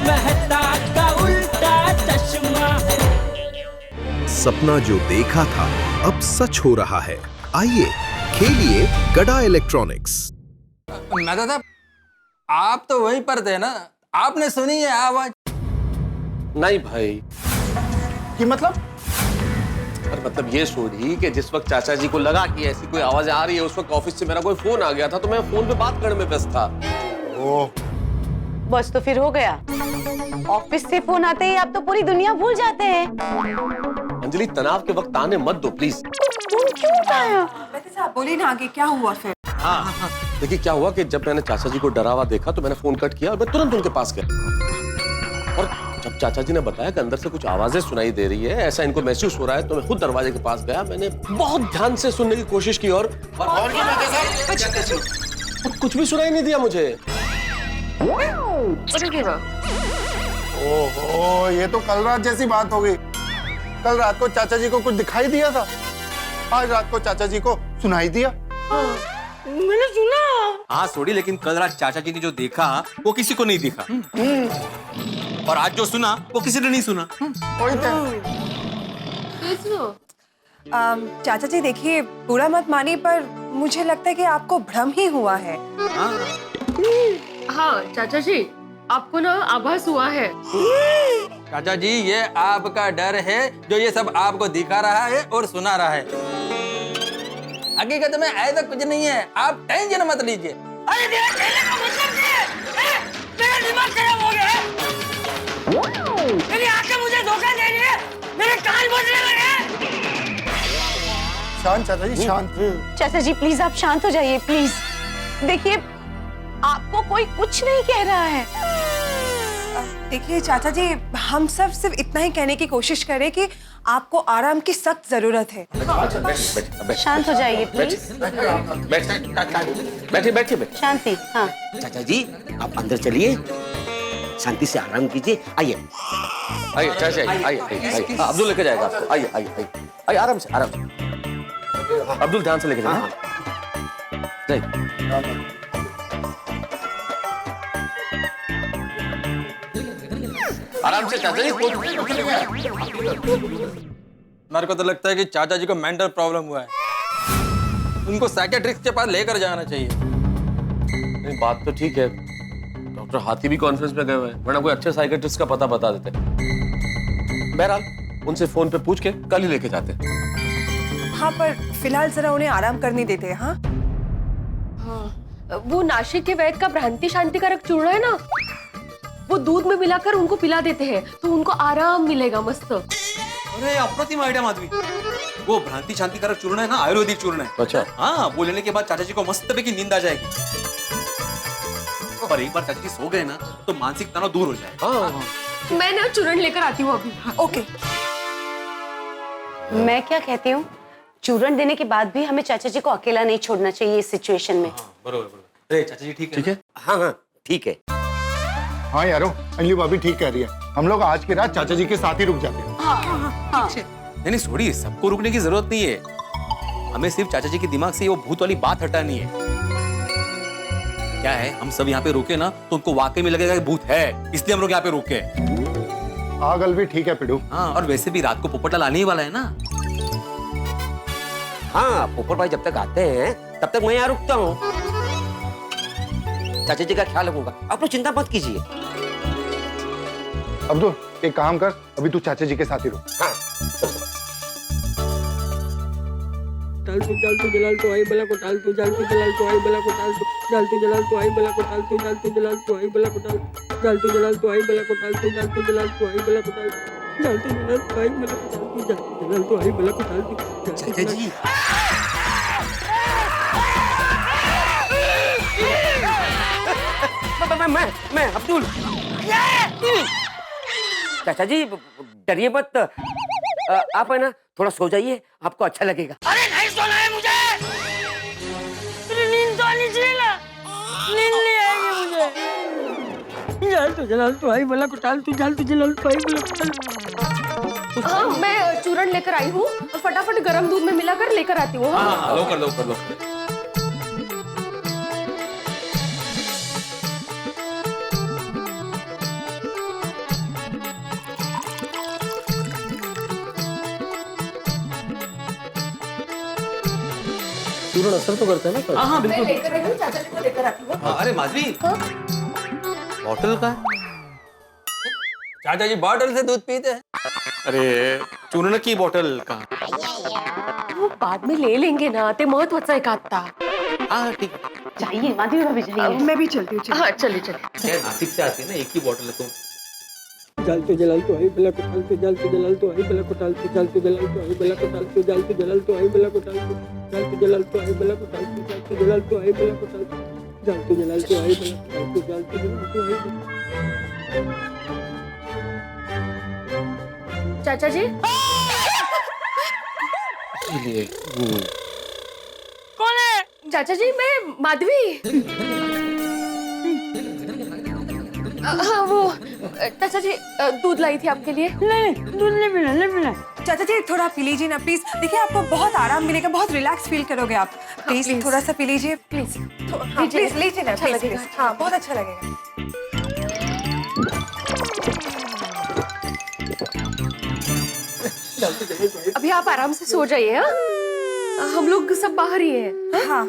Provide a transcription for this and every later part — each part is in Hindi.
मेहता का उल्टा चश्मा। सपना जो देखा था अब सच हो रहा है। आइए खेलिए गड़ा इलेक्ट्रॉनिक्स। मेहता साहब, आप तो वहीं पर थे ना, आपने सुनी है आवाज? नहीं भाई। कि मतलब? और मतलब ये सोची कि जिस वक्त चाचा जी को लगा कि ऐसी कोई आवाज आ रही है, उस वक्त ऑफिस से मेरा कोई फोन आ गया था, तो मैं फोन पे बात करने में व्यस्त था। ओह, बस तो फिर हो गया। ऑफिस से फोन आते ही आप तो पूरी दुनिया भूल जाते हैं। अंजलि, तनाव के वक्त ताने मत दो प्लीज। तुम क्यों उठाया? बोलिए ना आगे क्या हुआ फिर? हाँ, देखिए क्या हुआ कि जब मैंने चाचा जी को डरा हुआ देखा तो मैंने फोन कट किया और मैं तुरंत उनके पास गया। और जब चाचा जी ने बताया कि अंदर से कुछ आवाजें सुनाई दे रही है, ऐसा इनको महसूस हो रहा है, तो मैं खुद दरवाजे के पास गया। मैंने बहुत ध्यान से सुनने की कोशिश की और कुछ भी सुनाई नहीं दिया मुझे। ओहो, ये तो कल रात जैसी बात हो गई। कल रात को चाचा जी को कुछ दिखाई दिया था, आज रात को चाचा जी को सुनाई दिया। मैंने सुना। हाँ सोडी, लेकिन कल रात चाचा जी ने जो देखा वो किसी को नहीं दिखा, और आज जो सुना वो किसी ने नहीं सुना। चाचा जी देखिए, बुरा मत मानिए, पर मुझे लगता है कि आपको भ्रम ही हुआ है। हाँ चाचा जी, आपको ना आभास हुआ है। चाचा जी, ये आपका डर है जो ये सब आपको दिखा रहा है और सुना रहा है। हकीकत में ऐसा कुछ नहीं है, आप टेंशन मत लीजिए। अरे मेरा कहने का मतलब क्या है? मेरा दिमाग खराब हो गया है। मेरी आंखें मुझे धोखा दे रही है, मेरे कान बजने लगे। शांत चाचा जी, शांत। चाचा जी प्लीज आप शांत हो जाइए प्लीज। देखिए आपको कोई कुछ नहीं कह रहा है। देखिए चाचा जी, हम सब सिर्फ इतना ही कहने की कोशिश करें कि आपको आराम की सख्त जरूरत है। शांत हो जाइए प्लीज। बैठिए बैठिए। शांति। हाँ चाचा जी, आप अंदर चलिए, शांति से आराम कीजिए। आइए आइए चाचा जी, आइए। अब्दुल लेके जाएगा आपको। आइए आइए आइए आइए, आराम से आराम से। अब्दुल ध्यान से लेके जाइए। जाइए। आराम से चाचा जी। मेरे को तो लगता है कि चाचा जी को मेंटल प्रॉब्लम हुआ है, उनको साइकियाट्रिस्ट के पास लेकर जाना चाहिए। नहीं, बात तो ठीक है, डॉक्टर हाथी भी कॉन्फ्रेंस में गए हुए हैं, वरना कोई अच्छे साइकियाट्रिस्ट का पता बता देते। बहरहाल उनसे फोन पे पूछ के कल ही लेके जाते। हाँ, पर फिलहाल जरा उन्हें आराम करने देते हैं। हाँ, वो नासिक के वैद्य का भ्रांति शांतिकारक चूर्ण है ना, वो दूध में मिलाकर उनको पिला देते हैं तो उनको आराम मिलेगा मस्त। अरे अप्रतिम आइडिया माधवी, वो भ्रांति शांतिकारक चूर्ण है ना, आयुर्वेदिक चूर्ण है। अच्छा। हाँ, वो लेने के बाद चाचा जी को मस्त पैकी नींद आ जाएगी, और एक बार चाचा जी सो गए ना तो मानसिक तनाव दूर हो जाएगा। मैं ना चूर्ण लेकर आती हूँ अभी। ओके। मैं क्या कहती हूँ, चूर्ण देने के बाद भी हमें चाचा जी को अकेला नहीं छोड़ना चाहिए इस सिचुएशन में। बरोबर। अरे चाचा जी ठीक है? हाँ हाँ ठीक है। हाँ यारो, अंजलि भाभी ठीक कह रही है, हम लोग आज की रात चाचा जी के साथ ही रुक जाते हैं। नहीं छोड़िए, सबको रुकने की जरूरत नहीं है, हमें सिर्फ चाचा जी के दिमाग से वो भूत वाली बात हटानी है। क्या है, हम सब यहाँ पे रुके ना तो उनको वाकई में लगेगा कि भूत है, इसलिए हम लोग यहाँ पे रुके। पागल भी ठीक है पिडू। हाँ, और वैसे भी रात को पोपटलाल आने ही वाला है ना। हाँ, पोपट भाई जब तक आते हैं तब तक मैं यहाँ रुकता हूँ, चाचा जी का ख्याल रखूंगा, आप लोग चिंता मत कीजिए। अब्दुल एक काम कर, अभी तू चाचा जी के साथ ही रुक। हाँ। टाल तू जलाल तो आई बला को टाल तू जलाल तो आई बला को टाल तू जलाल तो आई बला को टाल तू जलाल तो आई बला को टाल तू जलाल तो आई बला को टाल तू जलाल तो आई बला को टाल तू जलाल तो आई बला को टाल तू जलाल तो आई बला को टाल तू। चाचा जी मैं अब्दुल। चाचा जी डरिए मत, आप है ना थोड़ा सो जाइए, आपको अच्छा लगेगा। अरे नहीं सोना है मुझे, नींद तो आनी चाहिए ना, नींद नहीं आएगी मुझे। जलाल तो आई बला को टाल तू जलाल तो आई बला को टाल। हाँ, मैं चूर्ण लेकर आई हूँ और फटाफट गर्म दूध में मिलाकर लेकर आती हूँ। हाँ, लो कर लो। चूर्ण असर तो करता है ना? हाँ बिल्कुल। लेकर आई हूँ, चाचा जी को लेकर आती हूँ। हाँ, अरे माधवी, बॉटल का है? चाचा जी बॉटल से दूध पीते हैं। अरे चूर्ण की बॉटल का? वो बाद में ले लेंगे ना, ते महत्वाचा आहे का आता? हाँ ठीक है। जाइए माधवी भाभी जाइए। मैं भी चलती हूँ। हाँ चलिए चलिए। यार नासिक से आती है ना, एक ही बॉटल है तो। जालतू जलालतू आई बला को टालतू, जालतू जलालतू आई बला को टालतू, जालतू जलालतू आई बला को टालतू, जालतू जलालतू आई बला को टालतू, जालतू जलालतू आई बला को टालतू, जालतू जलालतू आई बला को टालतू, जालतू जलालतू आई बला को टालतू, जालतू जलालतू आई बला। चाचा जी कौन है? चाचा जी मैं माधवी। हाँ वो चाचा जी दूध लाई थी आपके लिए। नहीं दूध नहीं पीना, नहीं पीना। चाचा जी थोड़ा पी लीजिए ना प्लीज। देखिए आपको बहुत आराम मिलेगा, बहुत रिलैक्स फील करोगे आप। Please please. थोड़ा सा पी लीजिए प्लीज हाँ, प्लीज लीजिए ना अच्छा प्लीज लगेगा। प्लीज। हाँ बहुत अच्छा लगेगा। अभी आप आराम से सो जाइए। हाँ हम लोग सब बाहर ही हैं। हाँ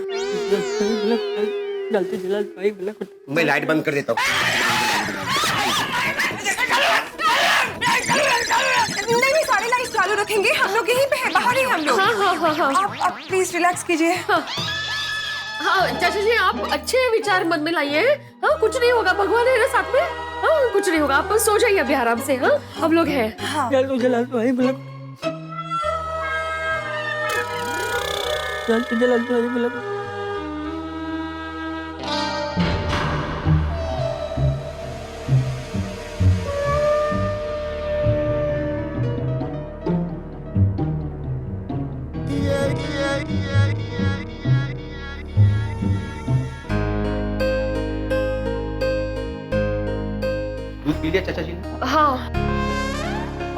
जालतू जलालतू आई बला को। मैं लाइट बंद कर देता हूँ। नहीं सारी लाइट चालू रखेंगे, हम लोग यहीं पे हैं, बाहर ही हम लोग। हाँ हाँ हाँ हाँ आप प्लीज रिलैक्स कीजिए। हाँ चाचा जी आप अच्छे विचार मन में लाइए। हाँ कुछ नहीं होगा, भगवान है ना साथ में। हाँ कुछ नहीं होगा, आप सो जाइए अभी आराम से। हाँ हम लोग हैं। हाँ जालतू जलालतू आई बला को, जालतू जलालतू आई बला को। दूध पी लिया चाचा जी ने? हाँ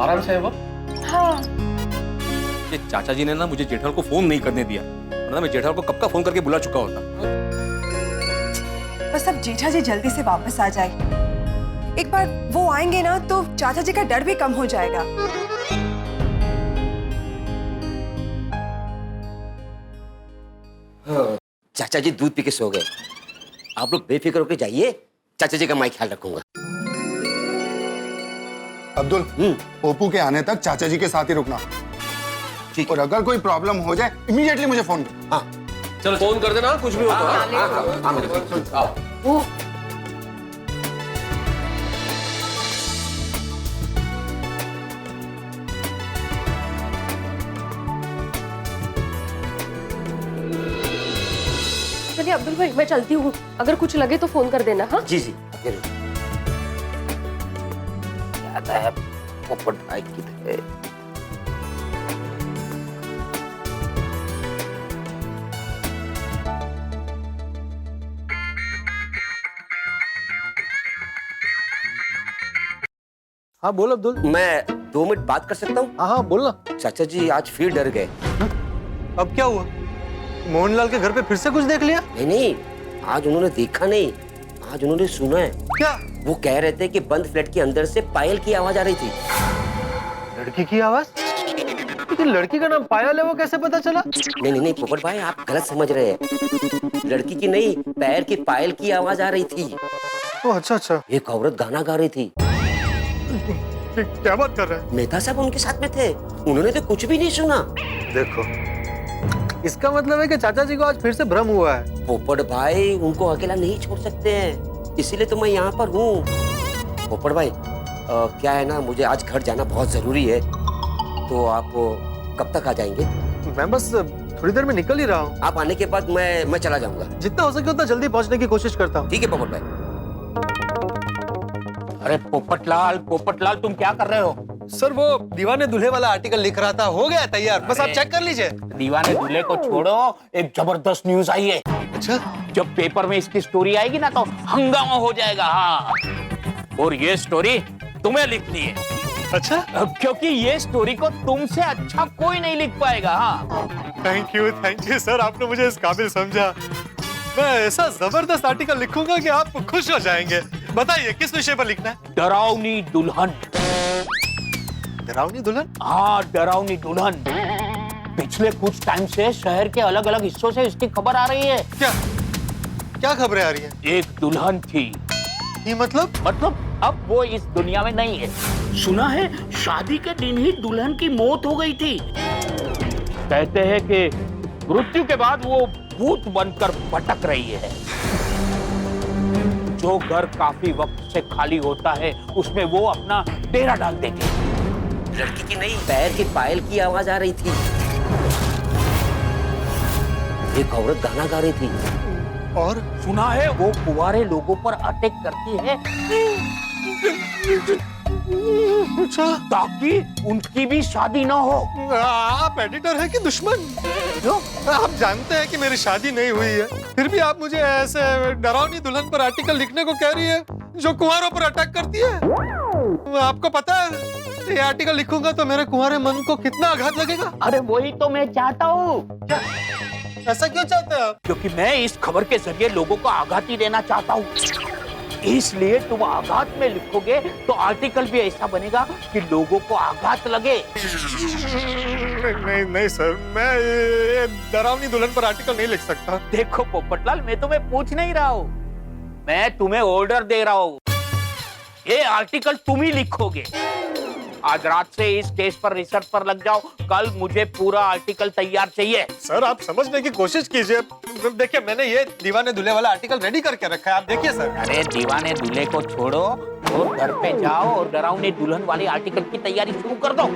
आराम से है वो? हाँ ये चाचा जी ने ना मुझे जेठाल को फोन नहीं करने दिया, वरना मैं जेठाल को कब का फोन करके बुला चुका होता। बस अब जेठा जी जल्दी से वापस आ जाए। एक बार वो आएंगे ना तो चाचा जी का डर भी कम हो जाएगा। चाचा जी दूध पी के सो गए। आप लोग बेफिक्र होकर जाइए, चाचा जी का मैं ख्याल रखूंगा। अब्दुल ओप्पू के आने तक चाचा जी के साथ ही रुकना। ठीक और अगर कोई प्रॉब्लम हो जाए इमीडिएटली मुझे फोन कर। हाँ चलो फोन कर देना कुछ भी हो तो। हाँ मेरे भाई, आओ। वो चलिए अब्दुल भाई मैं चलती हूँ, अगर कुछ लगे तो फोन कर देना। हाँ जी जी जरूर। याद है पोपट भाई किधर है? हाँ बोल अब्दुल। मैं 2 मिनट बात कर सकता हूँ? हाँ बोल ना। चाचा जी आज फिर डर गए। अब क्या हुआ? मोहनलाल के घर पे फिर से कुछ देख लिया? नहीं आज उन्होंने देखा नहीं, आज उन्होंने सुना है। क्या? वो कह रहे थे कि बंद फ्लैट के अंदर से पायल की आवाज आ रही थी। लड़की की आवाज? लेकिन लड़की का नाम पायल है, वो कैसे पता चला? नहीं पोपट भाई आप गलत समझ रहे हैं। लड़की की नहीं, पैर की पायल की आवाज आ रही थी। ओ अच्छा। एक औरत गाना गा रही थी। क्या बात कर रहे हैं? मेहता साहब उनके साथ में थे, उन्होंने तो कुछ भी नहीं सुना। देखो इसका मतलब है कि चाचा जी को आज फिर से भ्रम हुआ है। पोपट भाई उनको अकेला नहीं छोड़ सकते हैं, इसीलिए तो मैं यहाँ पर हूँ। पोपट भाई क्या है ना, मुझे आज घर जाना बहुत जरूरी है, तो आप कब तक आ जाएंगे? मैं बस थोड़ी देर में निकल ही रहा हूँ। आप आने के बाद मैं चला जाऊंगा। जितना हो सके उतना जल्दी पहुँचने की कोशिश करता हूँ। ठीक है पोपट भाई। अरे पोपटलाल तुम क्या कर रहे हो? सर वो दीवाने दूल्हे वाला आर्टिकल लिख रहा था, हो गया तैयार, बस आप चेक कर लीजिए। दीवाने दूल्हे को छोड़ो, एक जबरदस्त न्यूज आई है। अच्छा? जब पेपर में इसकी स्टोरी आएगी ना तो हंगामा हो जाएगा। हाँ और ये स्टोरी तुम्हें लिखनी है। अच्छा? क्योंकि ये स्टोरी को तुमसे अच्छा कोई नहीं लिख पाएगा। हाँ थैंक यू सर, आपने मुझे इस काबिल समझा। मैं ऐसा जबरदस्त आर्टिकल लिखूंगा कि आप खुश हो जाएंगे। बताइए किस विषय पर लिखना है? डरावनी दुल्हन। डरावनी दुल्हन? हाँ डरावनी दुल्हन। पिछले कुछ टाइम से शहर के अलग अलग हिस्सों से इसकी खबर आ रही है। क्या क्या खबरें आ रही हैं? एक दुल्हन थी। ये मतलब अब वो इस दुनिया में नहीं है। सुना है शादी के दिन ही दुल्हन की मौत हो गई थी। कहते हैं कि मृत्यु के बाद वो भूत बनकर भटक रही है। जो घर काफी वक्त से खाली होता है उसमें वो अपना डेरा डाल देगी। लड़की की नहीं, पैर की पायल की आवाज आ रही थी। एक औरत गाना गा रही थी। और सुना है वो कुंवारे लोगों पर अटैक करती है ताकि उनकी भी शादी ना हो। आप एडिटर हैं कि दुश्मन? जो? आप जानते हैं कि मेरी शादी नहीं हुई है, फिर भी आप मुझे ऐसे डरावनी दुल्हन पर आर्टिकल लिखने को कह रही है जो कुंवारों पर अटैक करती है। आपको पता है ये आर्टिकल लिखूंगा तो मेरे कुंवारे मन को कितना आघात लगेगा? अरे वही तो मैं चाहता हूँ। ऐसा क्यों चाहते हैं आप? क्योंकि मैं इस खबर के जरिए लोगों को आघाती देना चाहता हूँ। इसलिए तुम आघात में लिखोगे तो आर्टिकल भी ऐसा बनेगा कि लोगों को आघात लगे। नहीं सर, मैं ये डरावनी दुल्हन पर आर्टिकल नहीं लिख सकता। देखो पोपटलाल, मैं तुम्हें पूछ नहीं रहा हूँ, मैं तुम्हें ऑर्डर दे रहा हूँ। ये आर्टिकल तुम ही लिखोगे। आज रात से इस केस पर रिसर्च पर लग जाओ। कल मुझे पूरा आर्टिकल तैयार चाहिए। सर आप समझने की कोशिश कीजिए। देखिए मैंने ये दीवाने दूल्हे वाला आर्टिकल रेडी करके रखा है, आप देखिए सर। अरे दीवाने दूल्हे को छोड़ो और घर पे जाओ और डरावनी दुल्हन वाली आर्टिकल की तैयारी शुरू कर दो।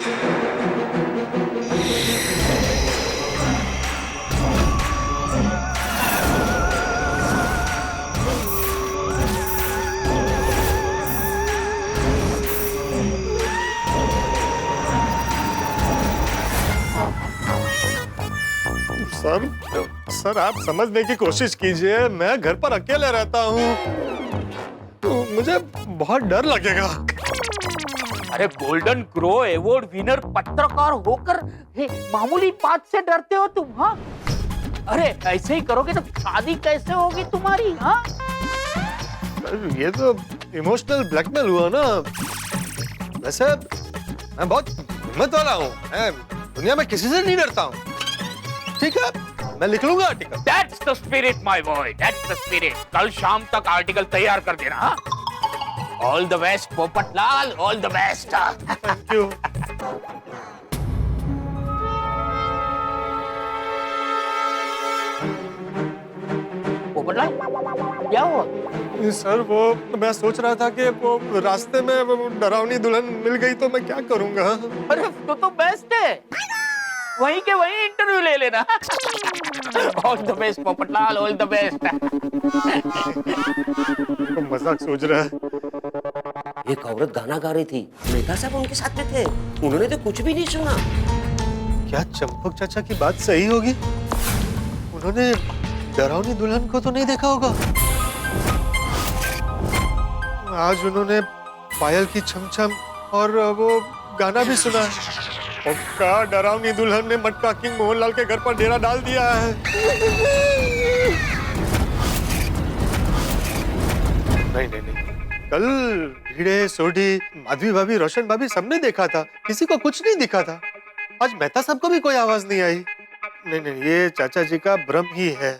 सर आप समझने की कोशिश कीजिए, मैं घर पर अकेले रहता हूँ तो मुझे बहुत डर लगेगा। अरे गोल्डन ग्रो अवार्ड विनर पत्रकार होकर मामूली बात से डरते हो तुम? हाँ, अरे ऐसे ही करोगे तो शादी कैसे होगी तुम्हारी? हाँ, ये तो इमोशनल ब्लैकमेल हुआ ना। वैसे मैं बहुत हिम्मत वाला हूँ, मैं दुनिया में किसी से नहीं डरता हूँ। ठीक है, मैं लिख लूंगा article. That's the spirit, my boy. That's the spirit. कल शाम तक आर्टिकल तैयार कर देना। हाँ? All the best, Popatlal. All the best. Thank you. Popatlal, क्या हुआ? सर वो मैं सोच रहा था कि वो रास्ते में वो डरावनी दुल्हन मिल गई तो मैं क्या करूंगा। अरे तो बेस्ट है, वहीं के वहीं इंटरव्यू ले लेना। All the best Popatlal, all the best. मजाक सोच रहा है। एक औरत गाना गा रही थी, मेहता साहब उनके साथ में थे, उन्होंने तो कुछ भी नहीं सुना। क्या चंपक चाचा की बात सही होगी? उन्होंने डरावनी दुल्हन को तो नहीं देखा होगा। आज उन्होंने पायल की छमछम और वो गाना भी सुना है। पक्का डरावनी दुल्हन ने मटका किंग मोहनलाल के घर पर डेरा डाल दिया है। नहीं, कल भिड़े, सोढ़ी, माधवी भाभी, रोशन भाभी सबने देखा था, किसी को कुछ नहीं दिखा था। आज मेहता साहब को भी कोई आवाज नहीं आई। नहीं, ये चाचा जी का भ्रम ही है।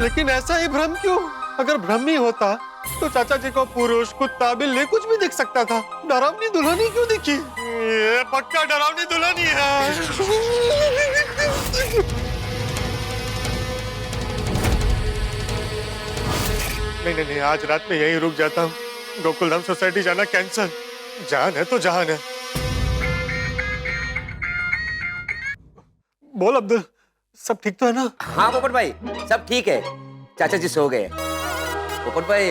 लेकिन ऐसा ही भ्रम क्यों? अगर भ्रम ही होता तो चाचा जी को पुरुष, कुत्ता, बिल्ली कुछ भी दिख सकता था। डरावनी दुल्हन ही क्यों दिखी? ये पक्का डरावनी दुल्हन ही है। नहीं, आज रात में यहीं रुक जाता हूँ। गोकुलधाम सोसाइटी जाना कैंसल। जान है तो जान है। बोल अब्दुल, सब ठीक तो है ना? हाँ पोपट भाई, सब ठीक है। चाचा जी सो गए। पोपट भाई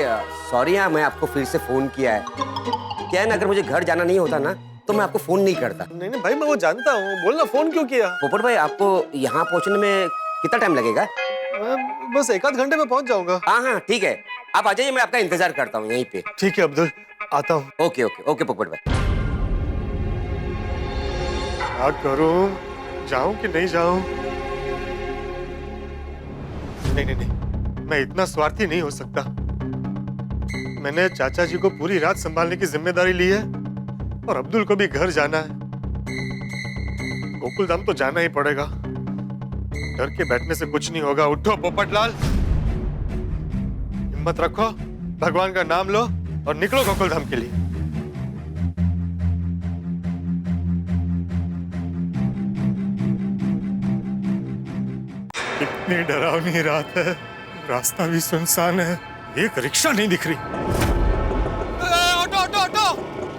सॉरी, मैं आपको फिर से फोन किया है। क्या है ना, अगर मुझे घर जाना नहीं होता ना तो मैं आपको फोन नहीं करता। नहीं भाई, मैं वो जानता हूँ। बोलना फोन क्यों किया? पोपट भाई आपको यहाँ पहुँचने में कितना टाइम लगेगा? मैं बस 1-8 घंटे में पहुँच जाऊंगा। हाँ ठीक है, आप आ जाइए, मैं आपका इंतजार करता हूँ यहीं पे। ठीक है अब्दुल, आता हूँ। ओके पोपट भाई। क्या करूँ, जाऊँ कि नहीं जाऊँ? नहीं, मैं इतना स्वार्थी नहीं हो सकता। मैंने चाचा जी को पूरी रात संभालने की जिम्मेदारी ली है और अब्दुल को भी घर जाना है। गोकुलधाम तो जाना ही पड़ेगा। डर के बैठने से कुछ नहीं होगा। उठो पोपटलाल, हिम्मत रखो, भगवान का नाम लो और निकलो गोकुलधाम के लिए। कितनी डरावनी रात है, रास्ता भी सुनसान है, एक रिक्शा नहीं दिख रही। Auto auto auto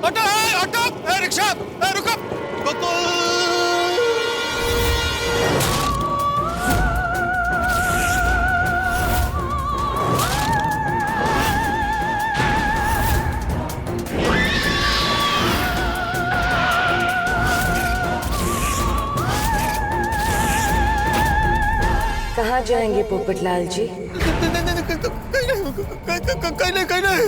auto auto rickshaw रुको। कहाँ जाएंगे पोपटलाल जी? कहीं नहीं।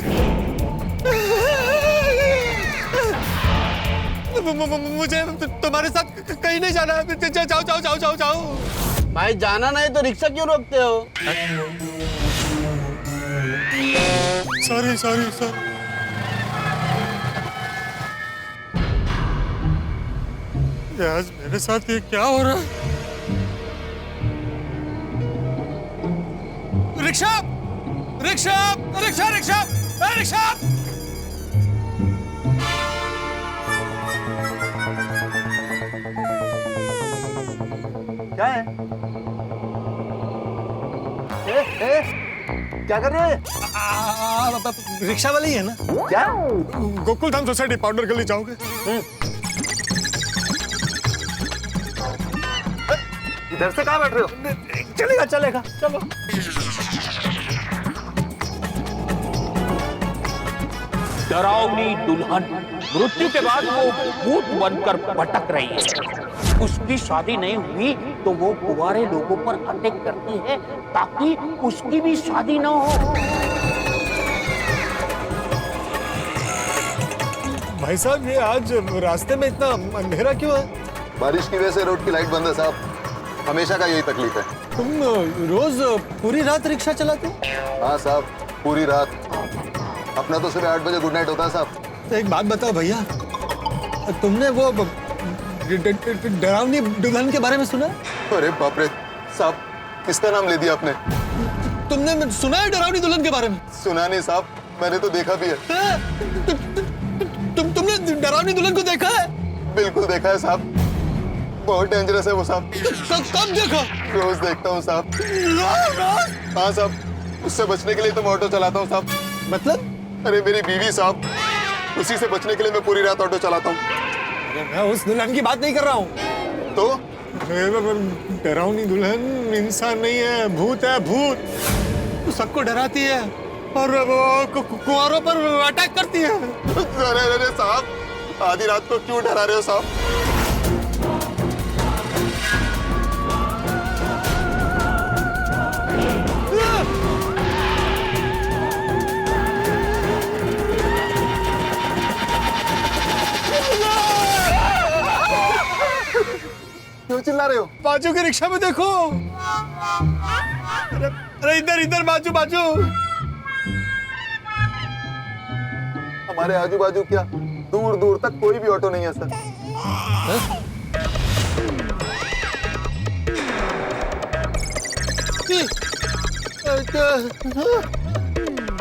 मुझे तुम्हारे साथ कहीं नहीं जाना। जाओ। भाई जाना नहीं तो रिक्शा क्यों रोकते हो? सॉरी। आज मेरे साथ ये क्या हो रहा है? रिक्शा। क्या है? क्या कर रहे हैं? रिक्शा वाले ही है ना? क्या? गोकुलधाम सोसाइटी पाउडर गली जाओगे? इधर से कहाँ बैठ रहे हो? चलेगा चलो। डरावनी दुल्हन मृत्यु के बाद वो भूत बनकर भटक रही है। उसकी शादी नहीं हुई तो वो कुंवारे लोगों पर अटैक करती है ताकि उसकी भी शादी न हो। भाई साहब, ये आज रास्ते में इतना अंधेरा क्यों है? बारिश की वजह से रोड की लाइट बंद है साहब। हमेशा का यही तकलीफ है। तुम रोज पूरी रात रिक्शा चलाते? हाँ साहब, पूरी रात। अपना तो सुबह 8 बजे गुड नाइट होता है साहब। तो एक बात बताओ भैया, तुमने वो डरावनी दुल्हन के बारे में सुना? अरे बाप रे साहब, किसका नाम ले दिया आपने? तुमने सुना है डरावनी दुल्हन के बारे में? सुना नहीं साहब, मैंने तो देखा भी है। तुमने डरावनी दुल्हन को देखा है? बिल्कुल देखा है साहब, बहुत डेंजरस है वो साहब। कब देखा? रोज देखता हूँ साहब। हाँ साहब, उससे बचने के लिए तो मैं ऑटो चलाता हूँ साहब। मतलब? अरे मेरी बीवी साहब, उसी से बचने के लिए मैं पूरी रात ऑटो चलाता हूँ। मैं उस दुल्हन की बात नहीं कर रहा हूँ। तो डरावनी दुल्हन इंसान नहीं है, भूत है, भूत। वो सबको डराती है और वो कुंवारों पर अटैक करती है। अरे साहब, आधी रात को क्यों डरा रहे हो साहब? क्यों चिल्ला रहे हो? बाजू की रिक्शा में देखो। अरे इधर बाजू। हमारे आजू बाजू क्या, दूर दूर तक कोई भी ऑटो नहीं है सर।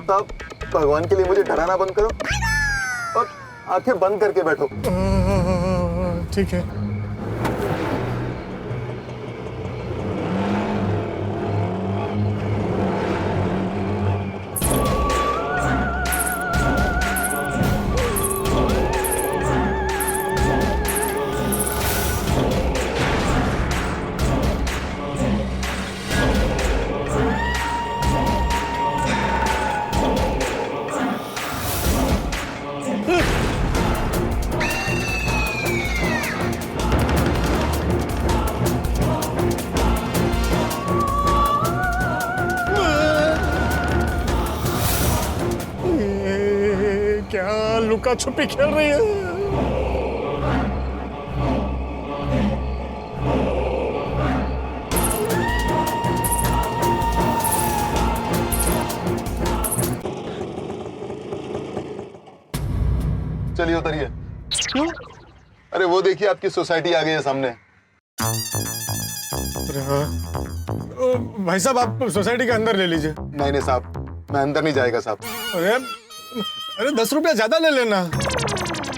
साहब, भगवान के लिए मुझे डराना बंद करो और आंखें बंद करके बैठो। ठीक है। क्या लुका छुपी खेल रही है? चलिए उतरिए। क्यों? अरे वो देखिए, आपकी सोसाइटी आ गई है सामने। अरे हाँ। भाई साहब आप सोसाइटी के अंदर ले लीजिए। नहीं साहब, मैं अंदर नहीं जाएगा साहब। अरे 10 रुपया ज्यादा ले लेना।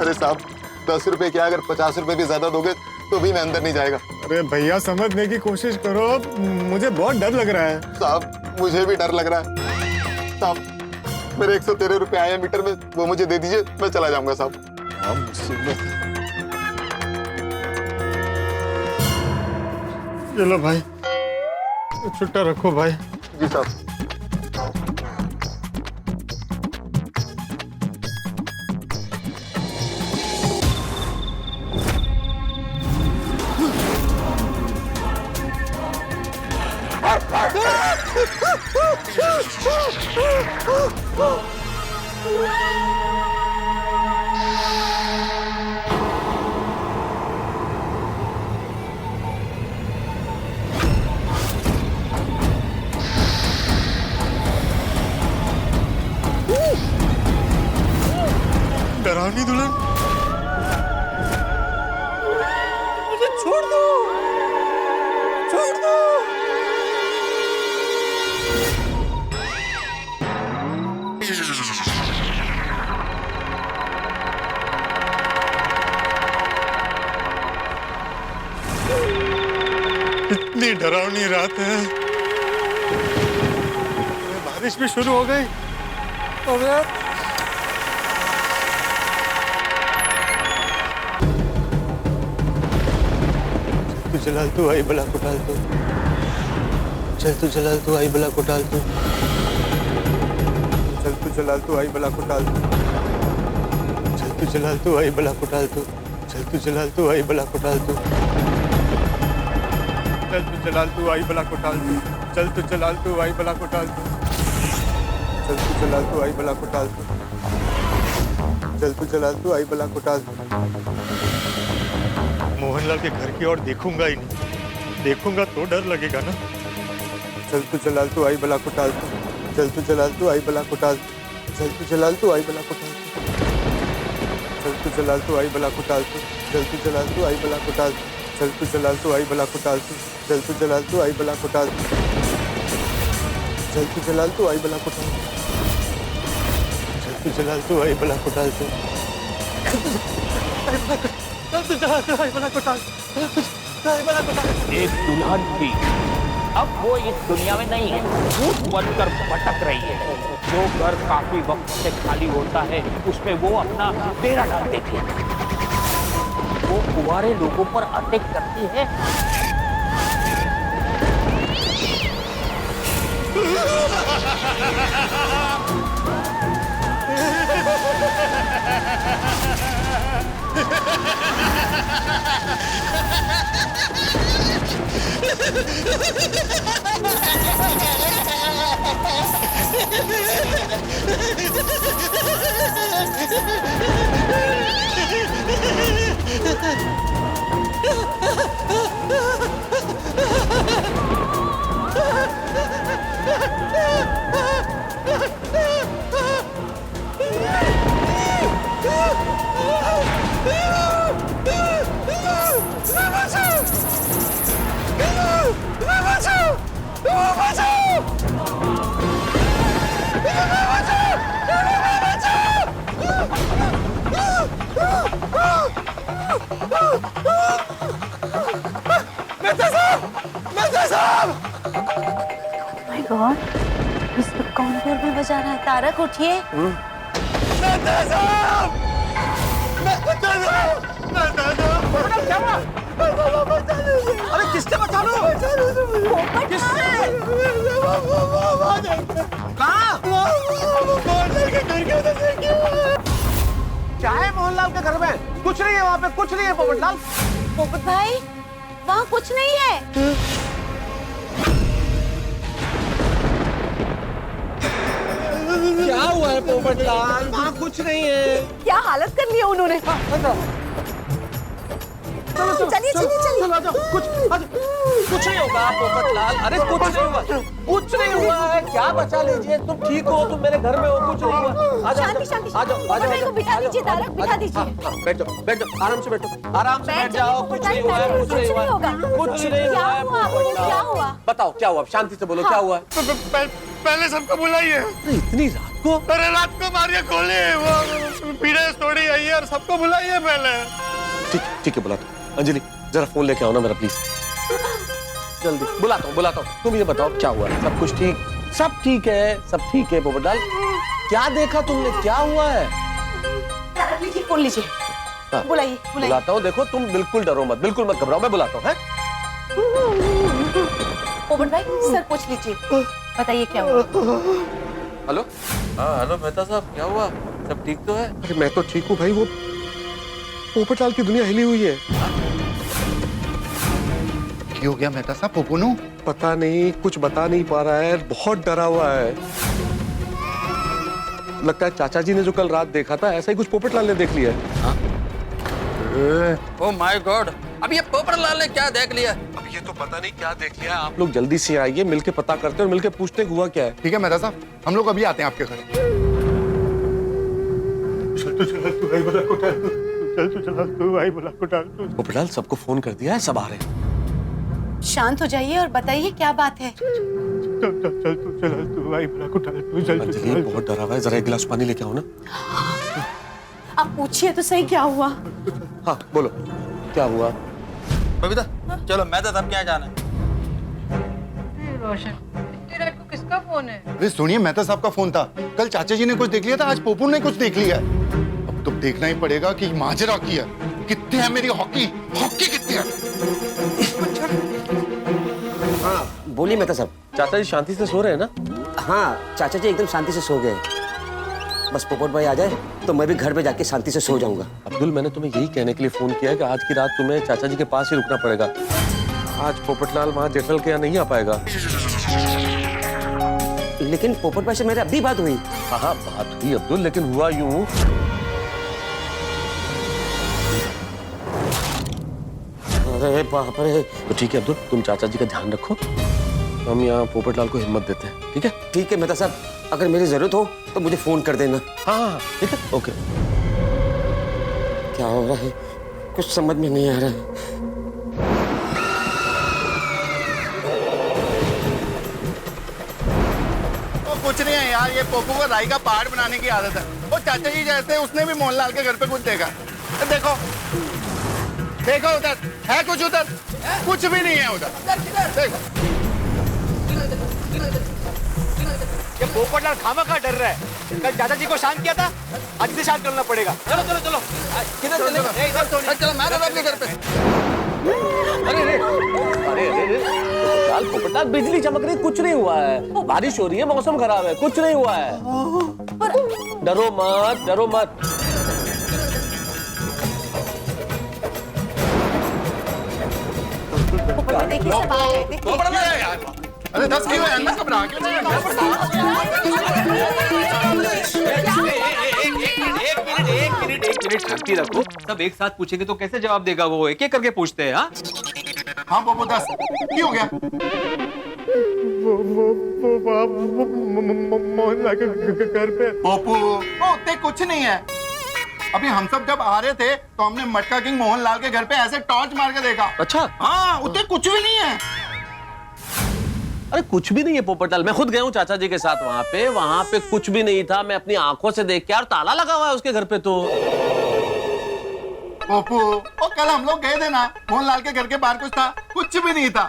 अरे साहब 10 रुपए क्या, अगर 50 रुपए भी ज्यादा दोगे तो भी मैं अंदर नहीं जाएगा। अरे भैया समझने की कोशिश करो, मुझे बहुत डर लग रहा है। साहब मुझे भी डर लग रहा है। साहब मेरे 113 रुपए आए हैं मीटर में, वो मुझे दे दीजिए, मैं चला जाऊंगा साहब। चलो भाई, छुट्टा रखो भाई। जी साहब। डरावनी दुल्हन, मुझे छोड़ दो, छोड़ दो। इतनी डरावनी रात है, बारिश भी शुरू हो गई। तू जलाल तू आई बला को डाल तू, चल तू जलाल तू आई बला को डाल तू, चल तू जलाल तू आई बला को डाल तू, चल तू जलाल तू आई बला को डाल तू, चल तू जलाल तू आई बला को डाल तू, चल तू जलाल तू आई बला को डाल तू, चल तू जलाल तू आई बला को डाल तू, चल तू जलाल तू आई बला को डाल तू, चल तू जलाल तू आई बला को डाल तू। मोहनलाल के घर की ओर देखूंगा ही नहीं, देखूंगा तो डर लगेगा ना। चल तू जलाल तू आई बला को डाल तू, चल तू जलाल तू आई बला को डाल तू, चल तू जलाल तू आई बला को डाल तू, चल तू जलाल तू आई बला को डाल तू, चल तू जलाल तू आई बला को डाल तू, चल तू जलाल तू आई बला को डाल तू, चल तू जलाल तू आई बला को डाल तू, चल तू जलाल तू आई बला को डाल तू, चल तू जलाल तू आई बला को डाल तू, एक दुल्हन थी, अब वो इस दुनिया में नहीं है, भूत बनकर भटक रही है। जो घर काफी वक्त से खाली होता है उसमें वो अपना डेरा डालते थे। वो कुंवारे लोगों पर अटैक करती है। माय गॉड, मिस्टर काउंटर में बजा रहा है। तारक उठिए। अरे किससे बचा लो? किससे? क्या है मोहनलाल के घर में? कुछ नहीं है वहाँ पे, कुछ नहीं है पोपटलाल। पोपट भाई, वहाँ कुछ नहीं है। क्या हुआ है पोपटलाल? वहाँ कुछ नहीं है। क्या हालत कर ली है उन्होंने? चलिए चलिए चलिए। चलो आ जाओ, कुछ नहीं होगा पोपटलाल, अरे कुछ नहीं हुआ है, क्या बचा लीजिए, तुम ठीक हो, तुम मेरे घर में हो, कुछ नहीं हुआ। आ जाओ शांति शांति। आ जाओ आ जाओ, बिठा दीजिए तारक, बिठा दीजिए। बैठ जाओ, आराम से बैठो, आराम से बैठ जाओ, कुछ नहीं हुआ है, कुछ नहीं होगा। कुछ नहीं हुआ है पोपटलाल। क्या हुआ? बताओ क्या हुआ, शांति से बोलो, क्या हुआ है? पहले सबको बुलाइए। इतनी रात को? अरे रात को मारिए, खोलिए, वो पीड़े थोड़ी आई है, और सबको बुलाइए पहले। ठीक है बुलाता हूँ। अंजलि जरा फोन लेके आओ ना मेरा प्लीज, जल्दी। बुलाता हूँ। तुम ये बताओ क्या हुआ है? सब कुछ ठीक? सब ठीक है पोपटलाल। क्या देखा तुमने, क्या हुआ है? लीजिए फोन लीजिए, बुलाइए। बुलाता हूँ, देखो तुम बिल्कुल डरो मत, बिल्कुल मत घबराओ, मैं बुलाता हूँ। पोपट भाई सर पूछ लीजिए, बताइए क्या हुआ? हेलो। हाँ हेलो मेहता साहब, क्या हुआ? सब ठीक तो है? अरे मैं तो ठीक हूँ भाई, वो पोपटलाल की दुनिया हिली हुई है। क्यों हो गया मेहता साहब? पोपोनू पता नहीं, कुछ बता नहीं पा रहा है, बहुत डरा हुआ है। लगता है चाचा जी ने जो कल रात देखा था, ऐसा ही कुछ पोपटलाल ने देख लिया है। ओह माय गॉड, अब ये पोपटलाल ने क्या देख लिया? अब ये तो पता नहीं क्या देख लिया। आप लोग जल्दी से आइए, मिलके पता करते और मिलके पूछते हुआ क्या है। ठीक है मेहता साहब, हम लोग अभी आते हैं आपके घर। पोपटलाल सबको फोन कर दिया है, सब आ रहे हैं। शांत हो जाइए और बताइए क्या बात है। अंजलि बहुत डरा हुआ है, जरा एक गिलास पानी लेके आओ ना। आप पूछिए तो सही क्या हुआ? हाँ बोलो क्या हुआ? बबीता चलो, मैं तो सब क्या जाना है। रोशन, इतनी रात को किसका फोन है? अरे सुनिए, मेहता साहब का फोन था। कल चाचा जी ने कुछ देख लिया था, आज पोपू ने कुछ देख लिया है। अब तो देखना ही पड़ेगा कि माजरा की है। कितनी है मेरी हॉकी कितनी है? हाँ बोलिए मेहता साहब। चाचा जी शांति से सो रहे हैं ना? हाँ चाचा जी एकदम शांति से सो गए। बस पोपट भाई आ जाए तो मैं भी घर में जाके शांति से सो जाऊंगा। अब्दुल, मैंने तुम्हें यही कहने के लिए फोन किया है कि आज की रात तुम्हें चाचा जी के पास ही रुकना पड़ेगा। आज पोपटलाल वहां जेठल के यहाँ नहीं आ पाएगा। लेकिन पोपट भाई से मेरी अभी बात हुई। हाँ बात हुई अब्दुल, लेकिन हुआ यूं। अरे बाप रे। तो ठीक है अब्दुल, तुम चाचा जी का ध्यान रखो, हम यहाँ पोपटलाल को हिम्मत देते हैं। ठीक है? ठीक है मेहता साहब, अगर मेरी जरूरत हो तो मुझे फोन कर देना। हाँ ठीक है, ओके। क्या हो रहा है कुछ समझ में नहीं आ रहा है। कुछ नहीं है यार, ये पोपू को राई का पहाड़ बनाने की आदत है। वो चाचा जी जैसे उसने भी मोहनलाल के घर पे कुछ देखा। देखो देखो उधर है कुछ, उधर कुछ भी नहीं है उधर। देखो ये पोपटलाल खामखा डर रहा है। कल चाचा जी को शांत किया था, आज से शांत करना पड़ेगा। चलो चलो चलो, किधर चले? चलो मैं तो आपके घर पे। अरे पोपटलाल बिजली चमक रही, कुछ नहीं हुआ है। बारिश हो रही है, मौसम खराब है, कुछ नहीं हुआ है। डरो मत, डरो मत। देखिए सब आ गए, देखिए। अरे 10 क्यों है? अंदर घबरा क्यों नहीं एक मिनट शांति रखो। सब एक साथ पूछेंगे तो कैसे जवाब देगा वो? एक एक करके पूछते हैं। हाँ हाँ पोपू 10 क्यों हो गया? मोहनलाल के घर पे पोपू उतने कुछ नहीं है। अभी हम सब जब आ रहे थे तो हमने मटका किंग मोहनलाल के घर पे ऐसे टॉर्च मार के देखा। अच्छा हाँ उतने कुछ भी नहीं है। अरे कुछ भी नहीं है पोपटलाल, मैं खुद गया हूँ चाचा जी के साथ वहां पे कुछ भी नहीं था। मैं अपनी आंखों से देख के, यार ताला लगा हुआ है उसके घर पे तो। पोपू और कल हम लोग गए थे ना, मोहनलाल के घर के बाहर कुछ था? कुछ भी नहीं था।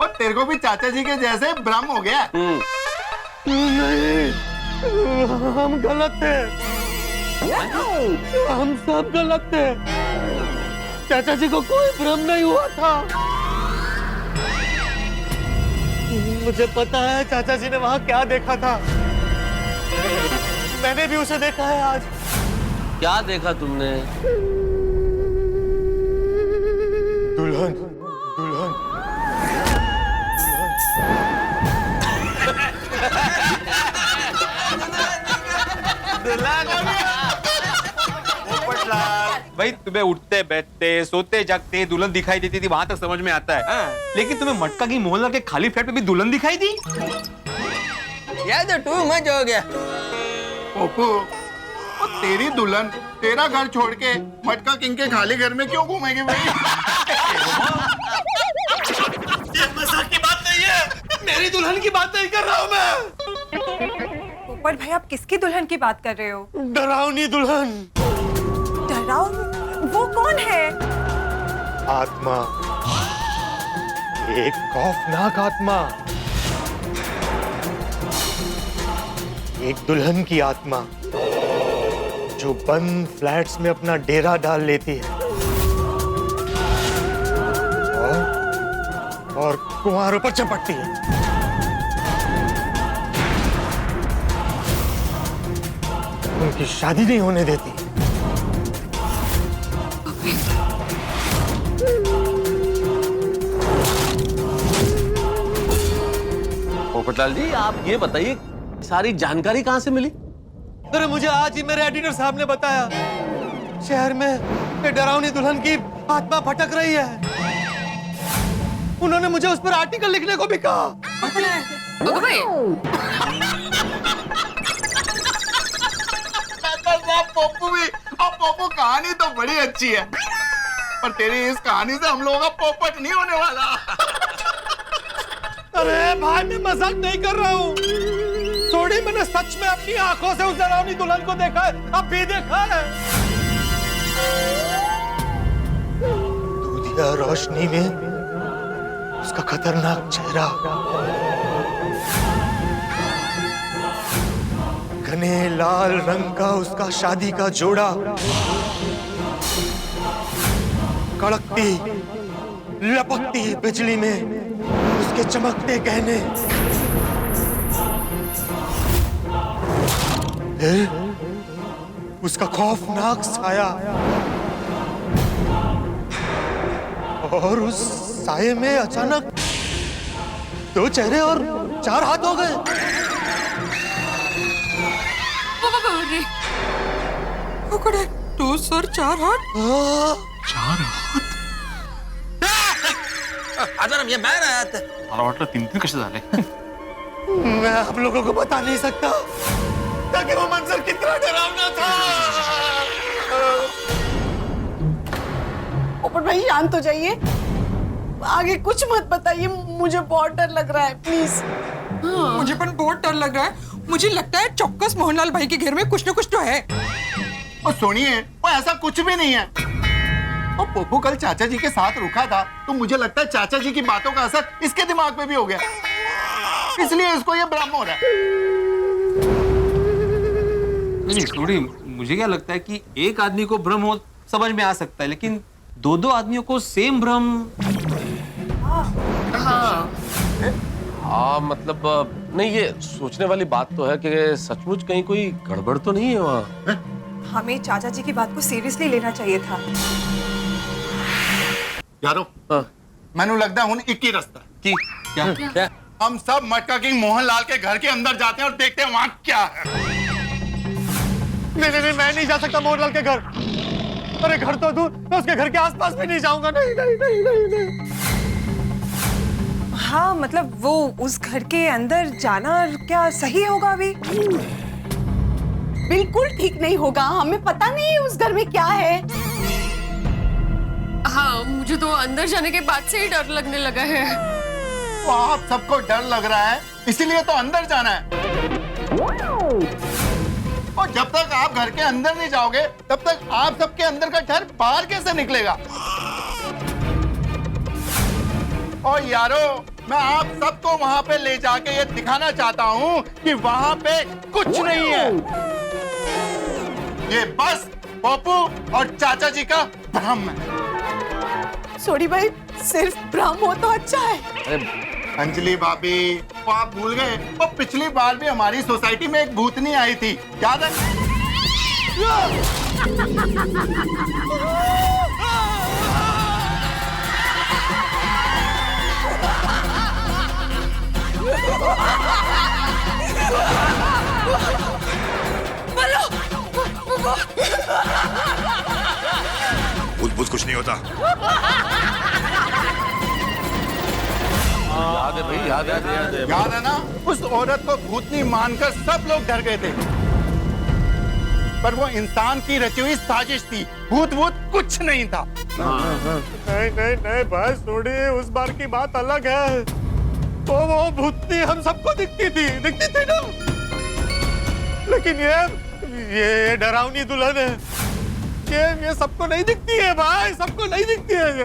और तेरे को भी चाचा जी के जैसे भ्रम हो गया। नहीं, हम गलत थे, हम सब गलत थे। चाचा जी को कोई भ्रम नहीं हुआ था। मुझे पता है चाचा जी ने वहां क्या देखा था। मैंने भी उसे देखा है आज। क्या देखा तुमने? दुल्हन, दुल्हन। पोपटलाल भाई तुम्हें उठते बैठते सोते जागते दुल्हन दिखाई देती थी वहां तक समझ में आता है, लेकिन तुम्हें मटका की मोहल्ला के खाली फ्लैट में भी दुल्हन दिखाई दी? यह तो टू मच हो गया। पप्पू, और तेरी दुल्हन तेरा घर छोड़ के मटका किंग के खाली घर में क्यों घूमेगी भाई? ये मजाक की बात नहीं है, मेरी दुल्हन की बात नहीं कर रहा हूँ मैं। पोपट भाई आप किसकी दुल्हन की बात कर रहे हो? डरावनी दुल्हन। डरावनी? वो कौन है? आत्मा, एक खौफनाक आत्मा, एक दुल्हन की आत्मा जो बंद फ्लैट्स में अपना डेरा डाल लेती है और कुंवारों पर चपटती है। उनकी शादी नहीं होने देती। पोपटलाल जी, आप ये बताइए सारी जानकारी कहाँ से मिली? अरे मुझे आज ही मेरे एडिटर साहब ने बताया, शहर में ये डरावनी दुल्हन की आत्मा भटक रही है। उन्होंने मुझे उस पर आर्टिकल लिखने को भी कहा। पप्पू भी, अब पप्पू कहानी तो बड़ी अच्छी है, पर तेरी इस कहानी से हम लोगों का पोपट नहीं होने वाला। अरे भाई, मैं मजाक नहीं कर रहा हूँ। थोड़ी मैंने सच में अपनी आंखों से उस डरावनी दुल्हन को देखा है, अब भी देखा है। दूधिया रोशनी में उसका खतरनाक चेहरा, घने लाल रंग का उसका शादी का जोड़ा, कड़कती लपकती बिजली में उसके चमकते गहने, उसका खौफनाक साया, और उस साये में अचानक 2 चेहरे और 4 हाथ हो गए। पकड़े 2 सर 4 हाथ। 4 हात? आजाराम, ये मैं राहत मला वाटलं 3 कसे झाले. मैं आप लोगों को बता नहीं सकता ताकि वो मंजर कितना डरावना था। पोपट भाई शांत हो जाइए, आगे कुछ मत बताइए, मुझे बहुत डर लग रहा है, प्लीज। मुझे पण बहुत डर लग रहा है। मुझे लगता है चौक्कस मोहनलाल भाई के घर में कुछ न कुछ तो है। और सुनिए, वो ऐसा कुछ भी नहीं है। और पप्पू कल चाचा जी के साथ रुका था, तो मुझे लगता है चाचा जी की बातों का असर इसके दिमाग पे भी हो गया, इसलिए इसको ये भ्रम हो रहा है। नहीं, थोड़ी मुझे क्या लगता है कि एक आदमी को भ्रम हो समझ में आ सकता है, लेकिन 2 आदमियों को सेम भ्रम। हाँ, मतलब नहीं, ये सोचने वाली बात तो है कि सचमुच कहीं कोई गड़बड़ तो नहीं है वहाँ। हमें चाचा जी की बात को सीरियसली लेना चाहिए था। यारो, मैंने लगता है एक ही रास्ता कि क्या? हम सब मटका किंग मोहनलाल के घर के अंदर जाते हैं और देखते हैं वहां क्या है। नहीं, मैं नहीं जा सकता मोहनलाल के घर। अरे घर तो दूर, मैं उसके घर के आसपास भी नहीं जाऊंगा। नहीं। हाँ, मतलब वो उस घर के अंदर जाना क्या सही होगा? अभी बिल्कुल ठीक नहीं होगा, हमें पता नहीं है उस घर में क्या है। हाँ, मुझे तो अंदर जाने के बाद से ही डर लगने लगा है। तो आप सबको डर लग रहा है, इसीलिए तो अंदर जाना है। और जब तक आप घर के अंदर नहीं जाओगे, तब तक आप सबके अंदर का डर बाहर कैसे निकलेगा? और यारो, मैं आप सबको वहां पे ले जाके ये दिखाना चाहता हूँ कि वहां पे कुछ नहीं है। ये बस पप्पू और चाचा जी का भ्रम है। सॉरी भाई, सिर्फ भ्रम हो तो अच्छा है। अंजलि भाभी, वो आप भूल गए, वो पिछली बार भी हमारी सोसाइटी में एक भूतनी आई थी, याद है? भूत कुछ नहीं होता। याद है भाई, याद है। याद है ना, उस औरत को भूतनी मानकर सब लोग डर गए थे, पर वो इंसान की रची हुई साजिश थी, भूत वूत कुछ नहीं था। नहीं नहीं नहीं भाई सोडी, उस बार की बात अलग है। वो भूतनी हम सबको दिखती थी ना, लेकिन ये डरावनी दुल्हन है, ये सबको नहीं दिखती है भाई, सबको नहीं दिखती है ये।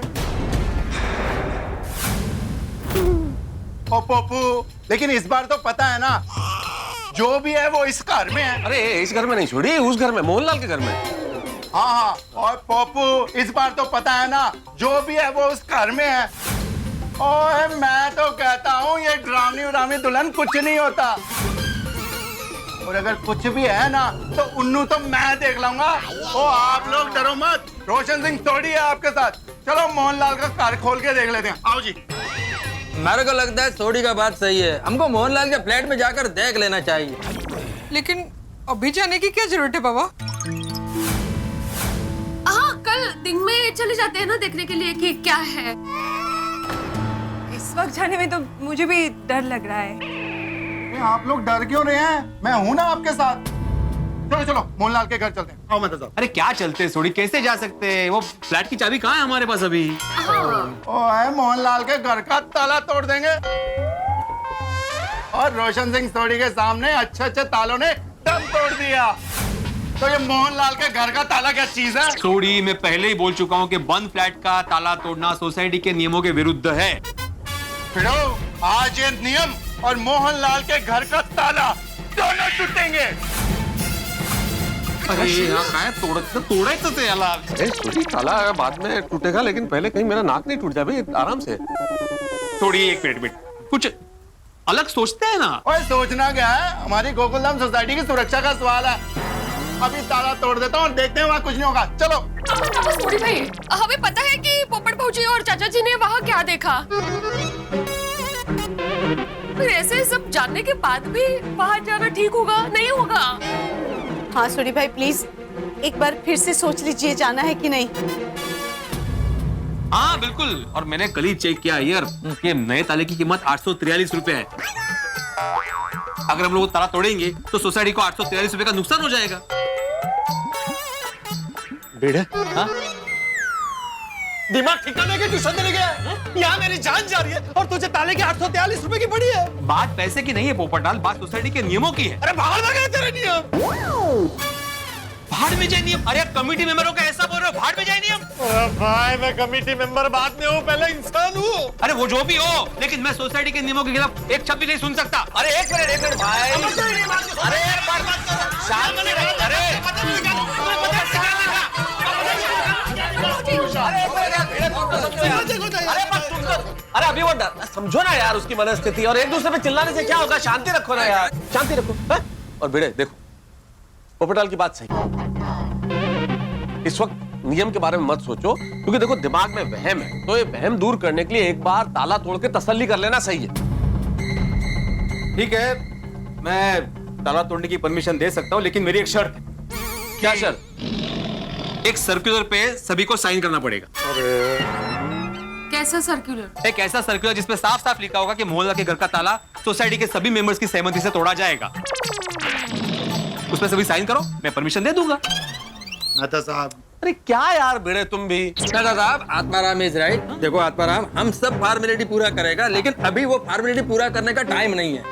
ओ पप्पू, लेकिन इस बार तो पता है ना, जो भी है वो इस घर में है। अरे इस घर में नहीं छोड़ी, उस घर में, मोहनलाल के घर में। हाँ, और पप्पू इस बार तो पता है ना, जो भी है वो उस घर में है। ओए मैं तो कहता हूँ ये डरावनी दुल्हन कुछ नहीं होता, और अगर कुछ भी है ना तो उन्नू तो मैं देख लूंगा। ओ आप लोग डरो मत, रोशन सिंह सोडी है आपके साथ। चलो मोहनलाल का कार खोल के देख लेते हैं, आओ जी। मेरे को लगता है सोडी का बात सही है, हमको मोहनलाल के फ्लैट में जाकर देख लेना चाहिए। लेकिन अभी जाने की क्या जरूरत है बाबा? हाँ, कल दिन में चले जाते हैं ना देखने के लिए कि क्या है। इस वक्त जाने में तो मुझे भी डर लग रहा है। आप लोग डर क्यों रहे हैं? मैं हूं ना आपके साथ। चलो चलो मोहनलाल के घर चलते हैं, आओ मेरे साथ। अरे क्या चलते हैं सोडी, कैसे जा सकते हैं? वो फ्लैट की चाबी कहाँ है हमारे पास अभी? ओए मोहनलाल के घर का ताला तोड़ देंगे, और रोशन सिंह सोडी के सामने अच्छे तालों ने दम तोड़ दिया, तो ये मोहनलाल के घर का ताला क्या चीज है? सोडी, मैं पहले ही बोल चुका हूँ कि बंद फ्लैट का ताला तोड़ना सोसाइटी के नियमों के विरुद्ध है। फिर आज ये नियम और मोहनलाल के घर का ताला दोनों टूटेंगे। अरे यहाँ तोड़ा ही तो थे यार। अरे सोडी, ताला बाद में टूटेगा, लेकिन पहले कहीं मेरा नाक नहीं टूट जाए भाई, आराम से। सोडी एक मिनट, कुछ अलग सोचते हैं ना। ओए सोचना क्या है, हमारी गोकुलधाम सोसाइटी की सुरक्षा का सवाल है। अभी ताला तोड़ देता हूँ और देखते हैं वहाँ कुछ नहीं होगा। चलो। सोडी भाई, हमें पता है कि पोपट भाऊजी और चाचा जी ने वहाँ क्या देखा, फिर ऐसे सब जानने के बाद भी वहाँ जाना ठीक होगा नहीं होगा? हाँ सोडी भाई प्लीज एक बार फिर से सोच लीजिए जाना है कि नहीं। हाँ बिल्कुल, और मैंने कल ही चेक किया यार, ये नए ताले की कीमत 843 रुपए है। अगर हम लोग ताला तोड़ेंगे तो सोसाइटी को 843 रुपए का नुकसान हो जाएगा। बेड़े, हाँ? दिमाग ठिकाने के ट्यूशन देने गया है? यहाँ मेरी जान जा रही है और तुझे ताले के 843 रुपए की पड़ी है। बात पैसे की नहीं है पोपटलाल, बात सोसाइटी के नियमों की है। अरे बाहर लगे तेरे नियम। भाड़ में जाए नियम? अरे कमेटी मेंबरों का ऐसा बोल रहे हो, भाड़ में जाए नियम? भाई मैं कमेटी मेंबर बाद में हूँ, पहले इंसान हूँ। अरे वो जो भी हो, लेकिन मैं सोसाइटी के नियमों के खिलाफ एक शब्द भी नहीं सुन सकता। अरे एक मिनट भाई, अरे एक बार शांत रहो। अरे अभी वो समझो ना यार उसकी मनस्थिति, और एक दूसरे पे चिल्लाने से क्या होगा? शांति रखो ना यार, शांति रखो। और भिड़े देखो, पोपटलाल की बात सही, इस वक्त नियम के बारे में मत सोचो, क्योंकि देखो दिमाग में वहम है, तो ये वहम दूर करने के लिए एक बार ताला तोड़ के तसल्ली कर लेना सही है। ठीक है, मैं ताला तोड़ने की परमिशन दे सकता हूँ, लेकिन मेरी एक शर्त है। क्या शर्त? एक सर्कुलर पे सभी को साइन करना पड़ेगा। कैसा सर्कुलर? एक ऐसा सर्कुलर जिसमें साफ साफ लिखा होगा कि मोहल्ला के घर का ताला सोसाइटी के सभी मेंबर्स की सहमति से तोड़ा जाएगा। उसमें सभी साइन करो, मैं परमिशन दे दूंगा। मेहता साहब, अरे क्या यार भिड़े तुम भी। मेहता साहब, आत्माराम इज राइट। देखो आत्माराम, हम सब फॉर्मेलिटी पूरा करेगा, लेकिन अभी वो फॉर्मेलिटी पूरा करने का टाइम नहीं है।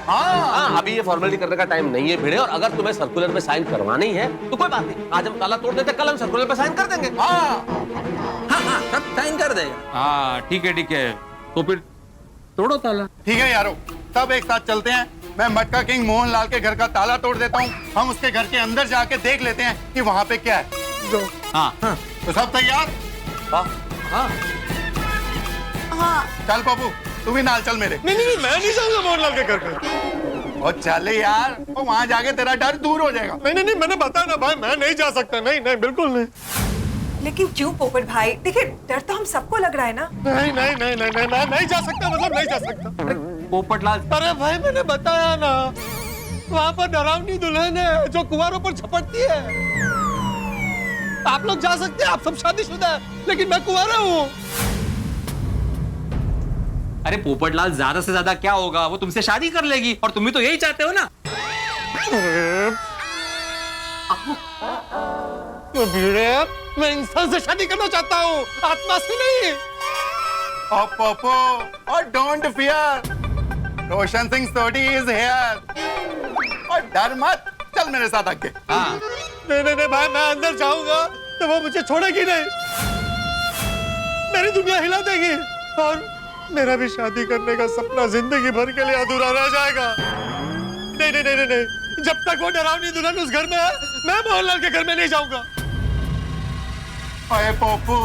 हाँ, अभी ये फॉर्मेलिटी करने का टाइम नहीं है भिड़े, और अगर तुम्हें सर्कुलर पे साइन करवानी है तो कोई बात नहीं, आज हम ताला तोड़ देते, कल हम सर्कुलर पे साइन कर देंगे। हाँ, सब साइन कर देगा। हाँ ठीक है, तो फिर तोड़ो ताला। ठीक है यारो, सब एक साथ चलते हैं। मैं मटका किंग मोहनलाल के घर का ताला तोड़ देता हूँ, हम उसके घर के अंदर जाके देख लेते हैं कि वहाँ पे क्या है। हाँ, तो सब तैयार? हाँ। चल पप्पू, तू भी नाल चल मेरे। नहीं मैं नहीं जाऊंगा मोहनलाल के घर पे। और चल यार, और वहाँ जाके तेरा डर दूर हो जाएगा। नहीं मैंने बताया ना भाई, मैं नहीं जा सकता। नहीं बिल्कुल नहीं। लेकिन क्यों पोपट भाई? देखिए डर तो हम सबको लग रहा है ना। नहीं मैं नहीं जा सकता, मतलब नहीं जा सकता। पोपटलाल, अरे भाई मैंने बताया ना, वहाँ पर डरावनी दुल्हन है जो कुंवारों पर झपटती है। आप लोग जा सकते हैं, आप सब शादीशुदा हैं, लेकिन मैं कुंवारा हूँ। अरे पोपटलाल, ज्यादा से ज्यादा क्या होगा, वो तुमसे शादी कर लेगी और तुम भी तो यही चाहते हो ना। भिड़े, मैं इंसान से शादी करना चाहता हूँ, आत्मा से नहीं। और पोपो, और don't fear, Roshan Singh Sodhi is here. और डर मत, चल मेरे साथ आगे। हाँ। नहीं भाई, मैं अंदर जाऊंगा तो वो मुझे छोड़ेगी नहीं, मेरी दुनिया हिला देगी और मेरा भी शादी करने का सपना जिंदगी भर के लिए अधूरा रह जाएगा। नहीं, जब तक वो डरावनी दुल्हन उस घर में है, मैं मोहनलाल के घर में नहीं जाऊंगा। अरे पोपू,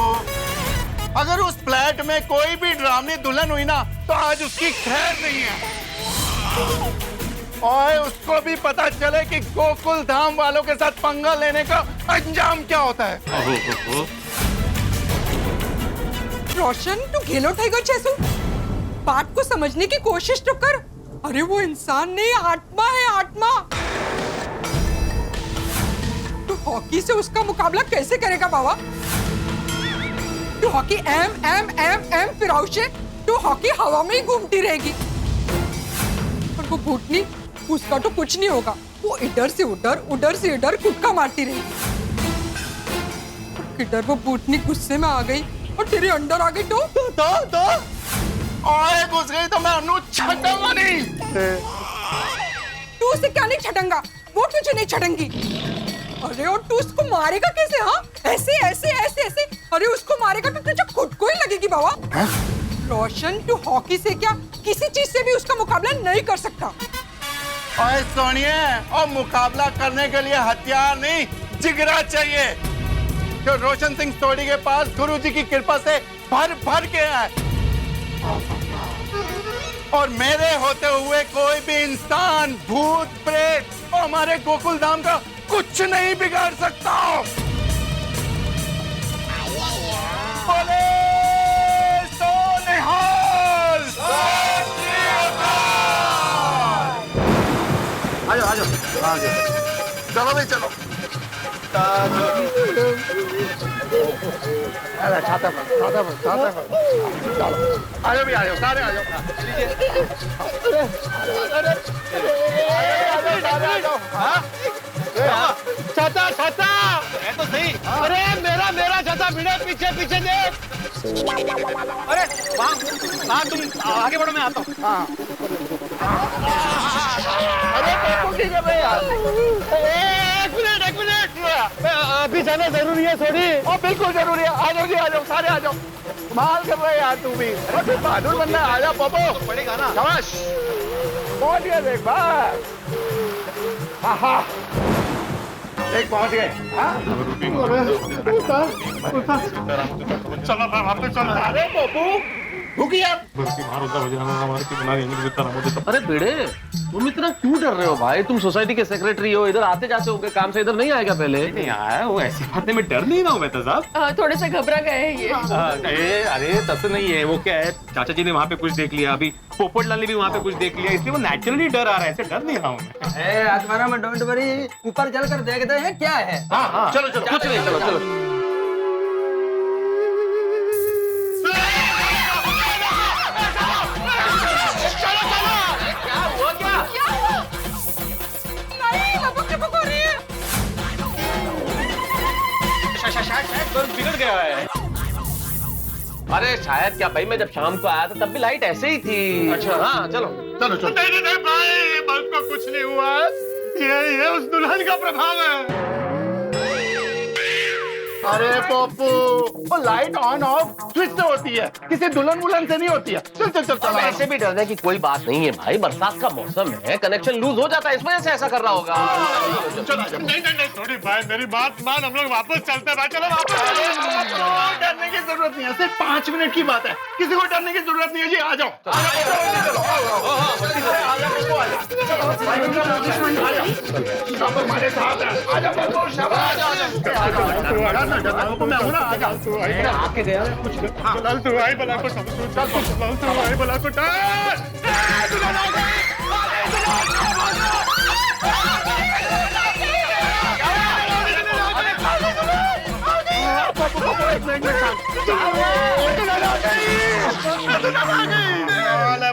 अगर उस फ्लैट में कोई भी डरावनी दुल्हन हुई ना, तो आज उसकी खैर नहीं है। और उसको भी पता चले कि गोकुल धाम वालों के साथ पंगा लेने का अंजाम क्या होता है। रोशन, तू गेलो टाइगर चेसू, बात को समझने की कोशिश तो कर। अरे वो इंसान नहीं, आत्मा है, आत्मा। तू हॉकी से उसका मुकाबला कैसे करेगा बाबा? तू हॉकी एम फिराउशे, तू हॉकी हवा में ही घूमती रहेगी। और वो भूतनी, उसका तो कुछ नहीं होगा, वो इधर से उधर कुटका मारती रहेगी। किधर वो भूतनी गुस्से में आ गई और तेरे अंदर आ गई तो ओए, घुस गई तो मैं अनु छटूंगा नहीं। तू उसे क्या नहीं छटेंगा, वो तुझे नहीं छटेंगी। अरे और तू उसको मारेगा कैसे? हाँ, ऐसे। अरे उसको मारेगा तो तुझे खुद को ही लगेगी बाबा। रोशन, तू हॉकी से क्या किसी चीज से भी उसका मुकाबला नहीं कर सकता। ओए सोनिए, और मुकाबला करने के लिए हथियार नहीं, जिगरा चाहिए, जो रोशन सिंह सोडी के पास गुरु जी की कृपा से भर के है। और मेरे होते हुए कोई भी इंसान, भूत, प्रेत और हमारे गोकुल धाम का कुछ नहीं बिगाड़ सकता। बोले सो निहाल। आजो। चलो भाई, चलो। छाता पर। आजो भी, आजो, सारे आजो। छाता है तो सही। अरे मेरा छाता भिड़े, पीछे देख। अरे वहाँ तुम आगे बढ़ो, मैं आता हूँ। हाँ। अरे ठीक है भाई यार। एक मिनट, अभी जाना जरूरी है सोडी। और बिल्कुल जरूरी है। आ जाओ, सारे आ जाओ। माल कर रहे यार, तू भी। अरे बहादुर बनना, आ जाओ पोपो। पड़ेगा ना। शाबाश, पहुंच गए देख बार। एक पहुंच गए। चलो वापस चलो। अरे पोपू, भूखिया। अरे बेड़े, तुम इतना क्यों डर रहे हो भाई? तुम सोसाइटी के सेक्रेटरी हो, इधर आते जाते होगे काम से, इधर नहीं आएगा पहले? नहीं आया, वो ऐसी बातें में डर नहीं रहा हूँ मैं तो साहब। थोड़े से घबरा गए हैं ये। अरे तब नहीं है, वो क्या है, चाचा जी ने वहाँ पे कुछ देख लिया, अभी पोपटलाल ने भी वहाँ पे कुछ देख लिया, इसलिए वो नेचुरली डर आ रहा है, ऐसे डर नहीं रहा हूँ मैं। आत्माराम में डोंट वरी, ऊपर चलकर देखते हैं क्या है। हाँ, चलो कुछ नहीं, चलो। बिगड़ गया है। अरे शायद क्या भाई, मैं जब शाम को आया था तब भी लाइट ऐसे ही थी। अच्छा हाँ, चलो। नहीं भाई, बल्ब को कुछ नहीं हुआ। ये उस दुल्हन का प्रभाव है। अरे पप्पू, वो लाइट ऑन ऑफ स्विच से होती है, किसी दुल्हन से नहीं होती है। चल। ऐसे भी डरने की कोई बात नहीं है भाई, बरसात का मौसम है, कनेक्शन लूज हो जाता है, इस वजह से ऐसा कर रहा होगा। नहीं थोड़ी भाई, मेरी बात मान, हम लोग वापस चलते हैं भाई। चलो वापस। डरने की जरूरत नहीं है, सिर्फ 5 मिनट की बात है, किसी को डरने की जरूरत नहीं है जी। आ जाओ। हमारे साथ मैं हूँ ना। आ जाओ। आके गया कुछ। चल तू आई बला को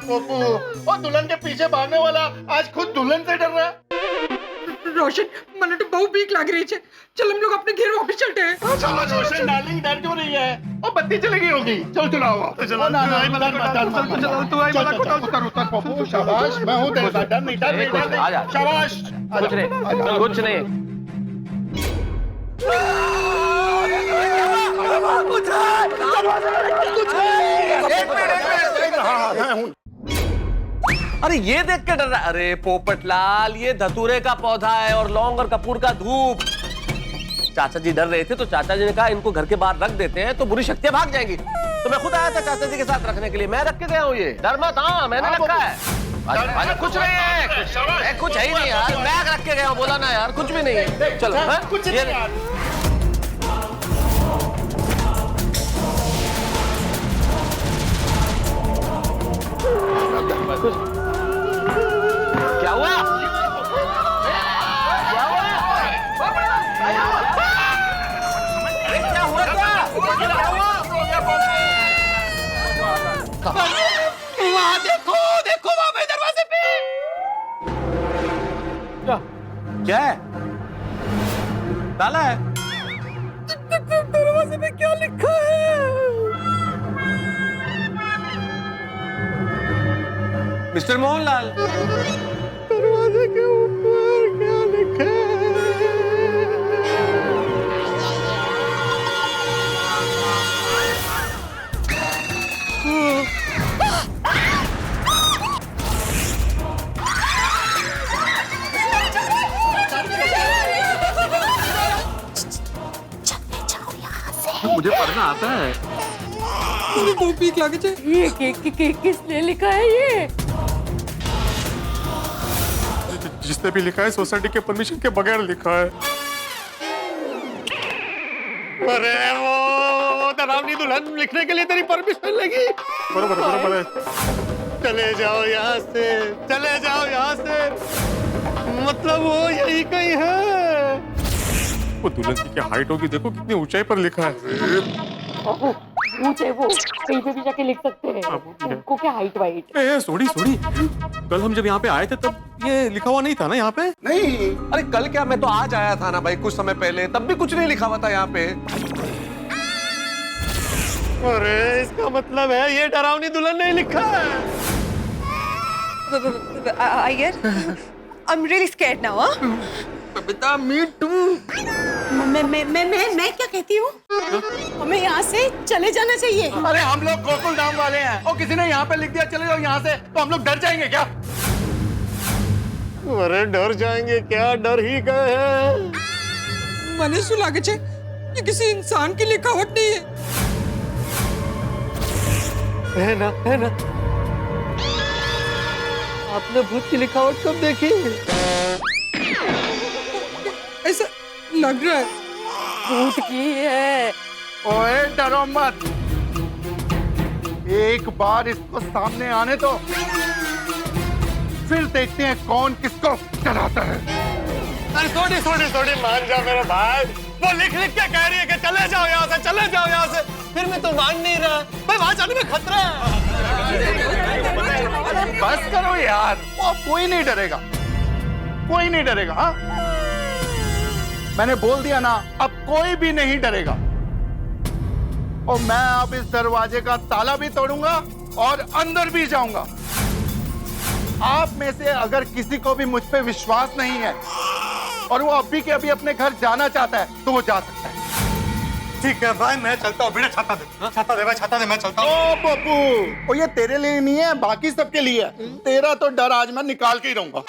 पोपू और दुल्हन के पीछे भागने वाला आज खुद दुल्हन से डर रहा है। रोशन मैंने तो बहुत बीक लग रही है। चल हम लोग अपने घर वापस चलते हैं। चलो रोशन डार्लिंग, डर क्यों रही है? और बत्ती चली गई होगी। चल चलाओ चलो ना तू आई मला को उतर उतर पोपू, शाबाश। मैं हूं तेरे साथ, डर नहीं शाबाश। कुछ नहीं अरे ये देख के डर रहा है। अरे पोपटलाल, ये धतूरे का पौधा है और लौंग और कपूर का धूप। चाचा जी डर रहे थे तो चाचा जी ने कहा इनको घर के बाहर रख देते हैं तो बुरी शक्तियां भाग जाएंगी। तो मैं खुद आया था चाचा जी के साथ रखने के लिए। मैं रख के गया हूँ। ये डर मत। हाँ मैंने रखा है। अरे कुछ नहीं है, कुछ है ही नहीं यार। मैं रख के गया हूँ, बोला ना यार, कुछ भी नहीं है। चलो कुछ क्या हुआ? क्या हुआ? क्या हुआ? वहाँ देखो देखो, वहाँ पे दरवाजे पे क्या है? ताला है? दरवाजे पे क्या लिखा है? मिस्टर मोहनलाल, दरवाजे के ऊपर क्या लिखा है? मुझे पढ़ना आता है। मुझे बहुत बीक लगे। ये किसने लिखा है ये? जिसने भी लिखा है सोसाइटी के परमिशन के बगैर लिखा है। अरे वो डरावनी दुल्हन लिखने के लिए तेरी परमिशन लगी। बरोबर बरोबर है। चले जाओ यहाँ से, चले जाओ यहाँ से। मतलब वो यही कहीं है। वो दुल्हन की क्या हाइट होगी, देखो कितनी ऊंचाई पर लिखा है। ऊंचे वो कहीं पे भी जाके लिख सकते हैं। उनको क्या हाइट वाइट? सोड़ी कल हम जब यहाँ पे आए थे तब ये लिखा हुआ नहीं था ना यहाँ पे? नहीं। अरे कल क्या, मैं तो आज आया था ना भाई कुछ समय पहले, तब भी कुछ नहीं लिखा हुआ था यहाँ पे। अरे इसका मतलब है ये डरावनी दुल्हन नहीं लिखा है। Iyer, I'm really scared now, huh? Babita, me too. मैं क्या कहती हूँ? हमें यहाँ से चले जाना चाहिए। अरे हम लोग गोकुल धाम वाले हैं और किसी ने यहाँ पे लिख दिया चले जाओ यहाँ से, तो हम लोग डर जाएंगे क्या? अरे डर जाएंगे क्या, डर ही गए हैं। मैंने सुना कि ये किसी इंसान की लिखावट नहीं है ना, है ना। आपने भूत की लिखावट कब देखी? ऐसा लग रहा है भूत की है। ओए डरो मत, एक बार इसको सामने आने दो, फिर देखते हैं कौन किसको डराता है। अरे थोड़ी मान जा मेरे भाई। वो लिख के कह रही है कि चले जाओ यहाँ से, चले जाओ यहाँ से। फिर मैं तो मान नहीं रहा भाई, वहां जाने में खतरा है। बस करो यार, वो कोई नहीं डरेगा, कोई नहीं डरेगा। हाँ मैंने बोल दिया ना, अब कोई भी नहीं डरेगा। और मैं अब इस दरवाजे का ताला भी तोड़ूंगा और अंदर भी जाऊंगा। आप में से अगर किसी को भी मुझ पे विश्वास नहीं है और वो अभी के अभी अपने घर जाना चाहता है तो वो जा सकता है। ठीक है भाई, मैं चलता हूँ। छाता दे भाई, छाता दे, मैं चलता हूँ। ओ पप्पू, वो ये तेरे लिए नहीं है, बाकी सबके लिए है। तेरा तो डर आज मैं निकाल के ही रहूंगा।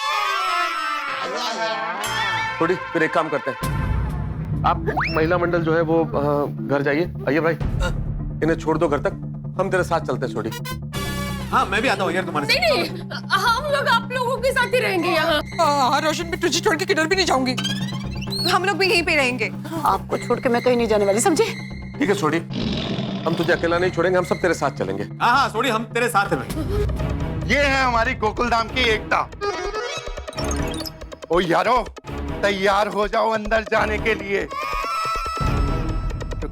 थोड़ी फिर एक काम करते हैं, आप महिला मंडल जो है वो घर जाइए। आइए भाई, इन्हें छोड़ दो घर तक, हम तेरे साथ चलते हैं। छोड़ी। हाँ मैं भी आता हूँ यार तुम्हारे साथ। नहीं, हम लोग आप लोगों के साथ ही रहेंगे यहाँ। हाँ रोशन, मैं तुझे छोड़ के किधर भी नहीं जाऊंगी। हम लोग भी यहीं पे रहेंगे। आपको छोड़ के मैं कहीं नहीं जाने वाली, समझे? ठीक है छोड़ी, हम तुझे अकेला नहीं छोड़ेंगे, हम सब तेरे साथ चलेंगे। हाँ छोड़ी, हम तेरे साथ हैं। ये है हमारी गोकुलधाम की एकता। ओ यारो, तैयार हो जाओ अंदर जाने के लिए,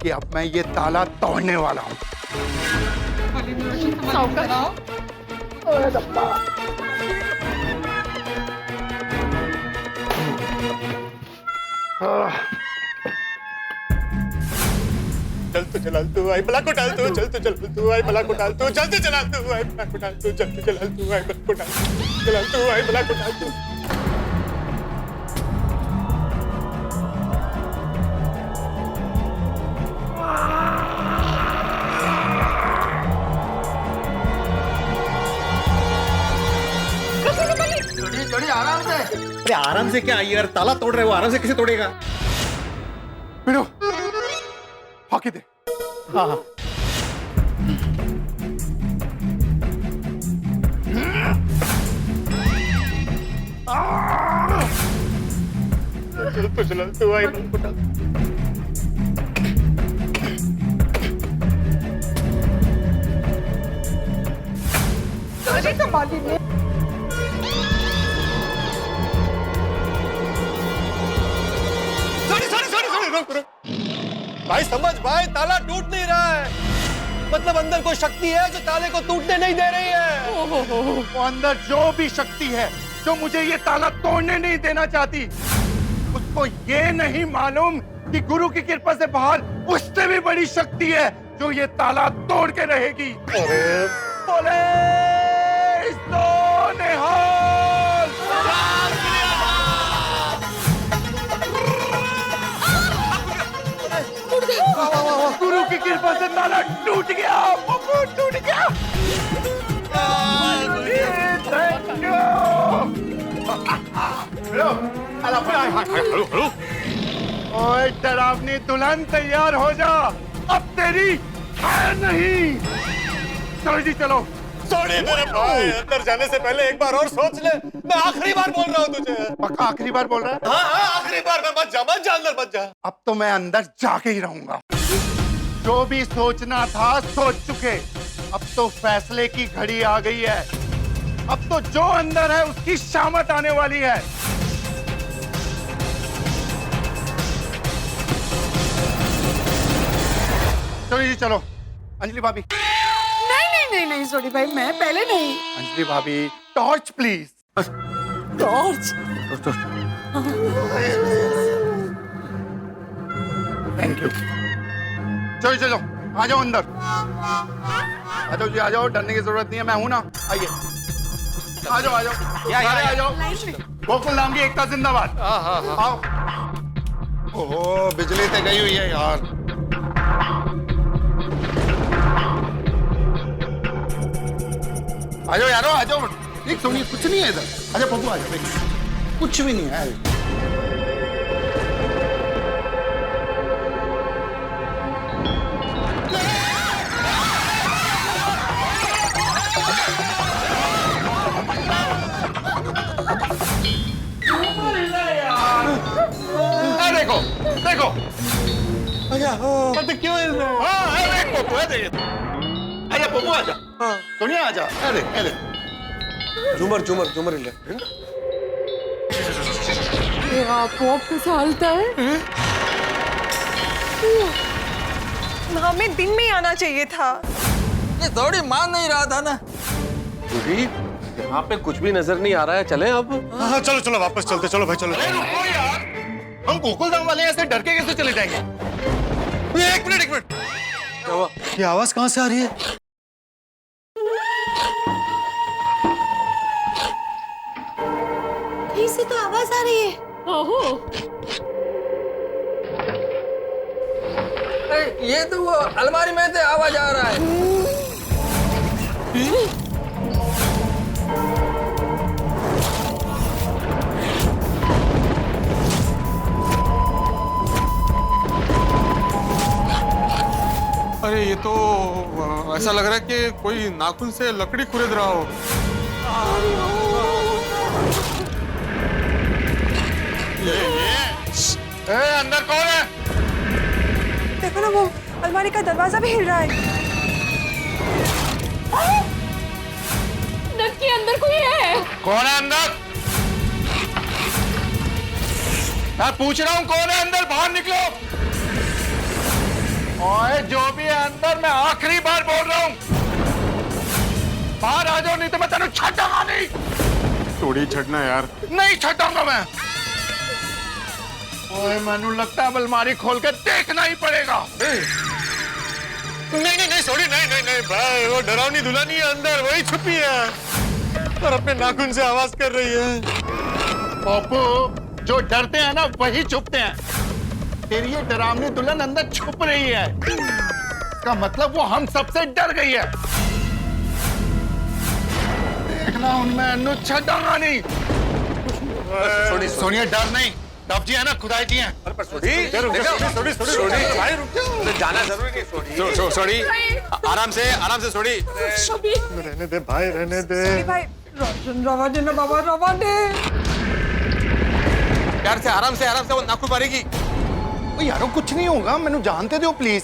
कि अब मैं ये ताला तोड़ने वाला हूँ। चल तो चला तू आई बला को डाल तू चल तो चल तू आई बला को डाल तू जल्दी चला तू आई बला को डाल तू जल्दी चला तू आई बला को डाल चला तू आई बला को डाल तू। थोड़ी आराम से। अरे आराम से क्या यार, ताला तोड़ रहे हो, आराम से कैसे तोड़ेगा? बिनो हॉकी दे। हाँ हाँ तो चला तू आई बला को डाल। अरे कमाली ने भाई समझ भाई, ताला टूट नहीं रहा है। मतलब अंदर कोई शक्ति है जो ताले को टूटने नहीं दे रही है। वो अंदर जो भी शक्ति है जो मुझे ये ताला तोड़ने नहीं देना चाहती, उसको ये नहीं मालूम कि गुरु की कृपा से बाहर उससे भी बड़ी शक्ति है जो ये ताला तोड़ के रहेगी। बोले गुरु की कृपा से ताला टूट गया, टूट गया। ओए डरावनी दुल्हन तैयार हो जा, अब तेरी है नहीं। चलो जी चलो। सॉरी मेरे भाई, अंदर जाने से पहले एक बार और सोच ले। मैं आखिरी बार बोल रहा हूँ तुझे। पक्का आखिरी बार बोल रहा है? हाँ हाँ आखिरी बार। मैं मत जा अंदर मत जा। अब तो मैं अंदर जाके ही रहूंगा। जो भी सोचना था सोच चुके, अब तो फैसले की घड़ी आ गई है। अब तो जो अंदर है उसकी शामत आने वाली है। चलो जी चलो। अंजलि भाभी। नहीं सोनी भाई, मैं पहले नहीं। अंजलि भाभी torch please. Torch? Thank you. चलो चलो आ जाओ अंदर। आ जाओ जी आ जाओ, डरने की जरूरत नहीं है, मैं हूं ना। आइए आ जाओ आ जाओ सारे आ जाओ। गोकुल धाम की एकता जिंदाबाद। आओ। ओहो बिजली तो गई हुई है यार। आ जाओ यारो आ जाओ। एक सुनिए, कुछ नहीं है इधर। अच्छा पप्पू आ जाओ, कुछ भी नहीं है। देखो देखो। अच्छा क्यों हिल रहे हो? हाँ देख पप्पू है, देख। अरे पप्पू आजा। हाँ सोनिया आजा। अरे अरे झूमर झूमर झूमर हिल रहे। ये आपको कैसा हलता है? हमें दिन में ही आना चाहिए था। ये थोड़ी मान नहीं रहा था ना। यहाँ पे कुछ भी नजर नहीं आ रहा है, चलें अब? हाँ चलो चलो वापस चलते। चलो भाई चलो। रुको यार, हम गोकुल धाम वाले ऐसे डर के कैसे चले जाएंगे? एक मिनट। क्या हुआ? ये आवाज कहाँ से आ रही है? कहीं से तो आवाज आ रही है। ओहो, ये तो वो अलमारी में से आवाज आ रहा है। अरे ये तो ऐसा लग रहा है कि कोई नाखून से लकड़ी खुरेद रहा हो। अंदर कौन है? देखो ना वो अलमारी का दरवाजा भी हिल रहा है। नक्की अंदर कोई है। कौन है अंदर? मैं पूछ रहा हूँ कौन है अंदर? बाहर निकलो। ओए जो भी है अंदर, मैं आखिरी बार बोल रहा हूँ, बाहर आ जाओ, नहीं तो मैं तेरे छटाऊंगा नहीं। थोड़ी छटना यार। नहीं छटाऊंगा मैं। ओए मैनू लगता है अब अलमारी खोल के देखना ही पड़ेगा। नहीं नहीं नहीं सॉरी, नहीं नहीं नहीं भाई, वो डरावनी दुल्हनी है अंदर, वही छुपी है और अपने नाखून से आवाज कर रही है। पप्पू, जो डरते हैं ना वही छुपते हैं। तेरी ये डरावनी दुल्हन अंदर छुप रही है, इसका मतलब वो हम सबसे डर गई है। देखना उनमें अन्नू छटाऊंगा नहीं। सोनिया डर नहीं, डब जी है ना, खुदाई जी है। जाना जरूरी नहीं। सोडी आराम से सोडी। रहने दे भाई, रहने दे भाई। रोशन रवा दे ना बाबा, रवा दे। प्यार से आराम से वो नाखून मारेगी। यारो कुछ नहीं होगा, मैंने जानते दो प्लीज।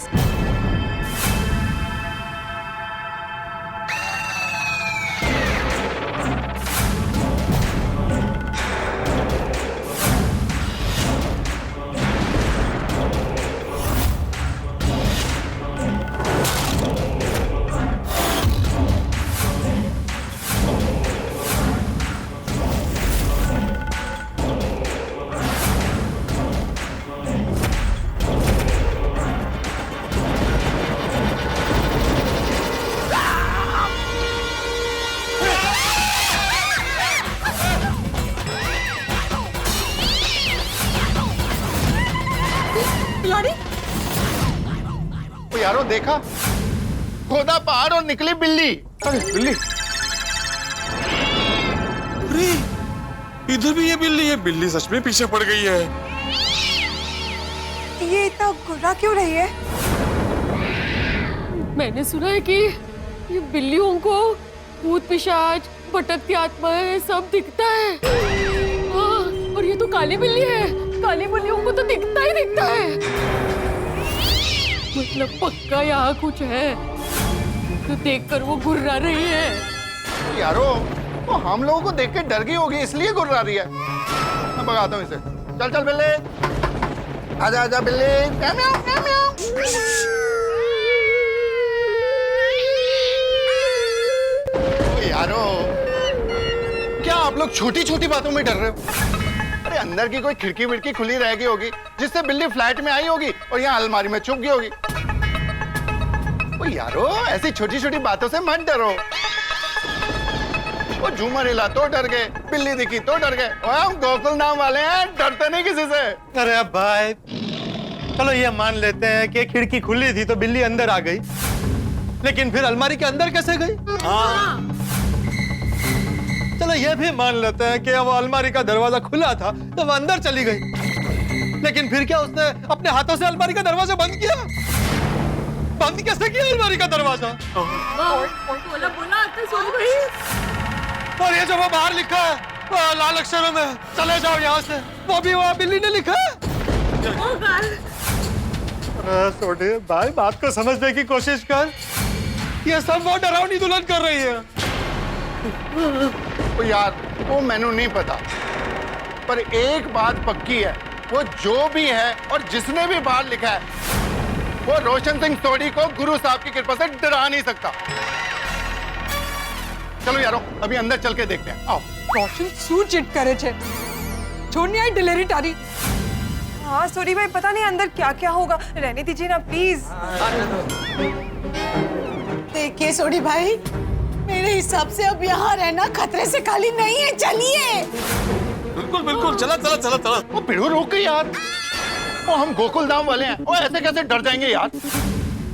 यारो देखा, खोदा पहाड़ और निकली बिल्ली। अरे बिल्ली, अरे इधर भी ये बिल्ली है। बिल्ली सच में पीछे पड़ गई है। ये इतना गुर्रा क्यों रही है? मैंने सुना है कि ये बिल्लियों को भूत पिशाच, भटकती आत्माएं सब दिखता है। हाँ, और ये तो काली बिल्ली है, काली बिल्लियों को तो दिखता ही दिखता है। मतलब पक्का यहाँ कुछ है, तो देखकर वो गुर्रा रही है। यारो वो हम लोगों को देख के डर गई होगी, इसलिए गुर्रा रही है। मैं भगाता हूँ इसे। चल चल बिल्ली, आजा आजा बिल्ली। म्याऊ, म्याऊ, म्याऊ। यारो क्या आप लोग छोटी छोटी बातों में डर रहे हो? अरे अंदर की कोई खिड़की विड़की खुली रह गई होगी, जिससे बिल्ली फ्लैट में आई होगी और यहाँ अलमारी में छुप गई होगी। ओ यारो ऐसी छोटी छोटी बातों से मत डरो। वो झूमर हिला तो डर गए, बिल्ली दिखी तो डर गए। हम गोकुल नाम वाले हैं, डरते नहीं किसी से। अरे अब भाई चलो ये मान लेते हैं कि खिड़की खुली थी तो बिल्ली अंदर आ गई, लेकिन फिर अलमारी के अंदर कैसे गई? हाँ चलो ये भी मान लेते हैं कि वो अलमारी का दरवाजा खुला था तो वो अंदर चली गई, लेकिन फिर क्या उसने अपने हाथों से अलमारी का दरवाजा बंद किया? बंद कैसे किया अलमारी का दरवाजा? और ये जो वो बाहर लिखा है लाल अक्षरों में, चले जाओ यहाँ से, वो भी वहाँ बिल्ली ने लिखा है। छोटे भाई बात को समझने की कोशिश कर, ये सब वो डरावनी दुल्हन कर रही है। तो यार वो मैनू नहीं पता, पर एक बात पक्की है, वो जो भी है और जिसने भी बाहर लिखा है, वो रोशन सिंह सोडी को गुरु साहब की कृपा से डरा नहीं सकता। चलो यारो अभी अंदर चल के देखते हैं, आओ। रोशन શું ચીટ કરે છે? છોડની આઈ डिलीवरी तारी। हाँ सॉरी भाई, पता नहीं अंदर क्या क्या होगा, रहने दीजिए ना प्लीज। देखिए सोडी भाई, मेरे हिसाब से अब यहाँ रहना खतरे से खाली नहीं है, चलिए। बिल्कुल बिल्कुल, चला चला चला चला। वो पिड़ू रुक गई यार, वो हम गोकुल धाम वाले हैं, वो ऐसे कैसे डर जाएंगे यार?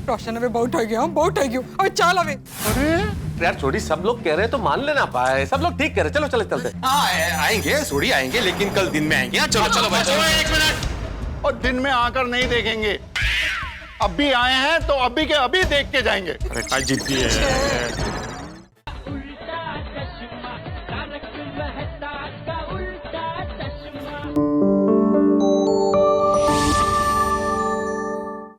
रोशन હવે બહુ થઈ ગયો, બહુ થઈ ગયું, હવે ચાલ હવે। अरे यार छोड़ी, सब लोग कह रहे हैं तो मान लेना पाए, सब लोग ठीक कह रहे, चलो चले चलते। आएंगे सोडी आएंगे, लेकिन कल दिन में आएंगे। चलो चलो भाई चलो। एक मिनट, और दिन में आकर नहीं देखेंगे, अभी आए हैं तो अभी के अभी देख के जाएंगे। अरे काय जिद्दी है।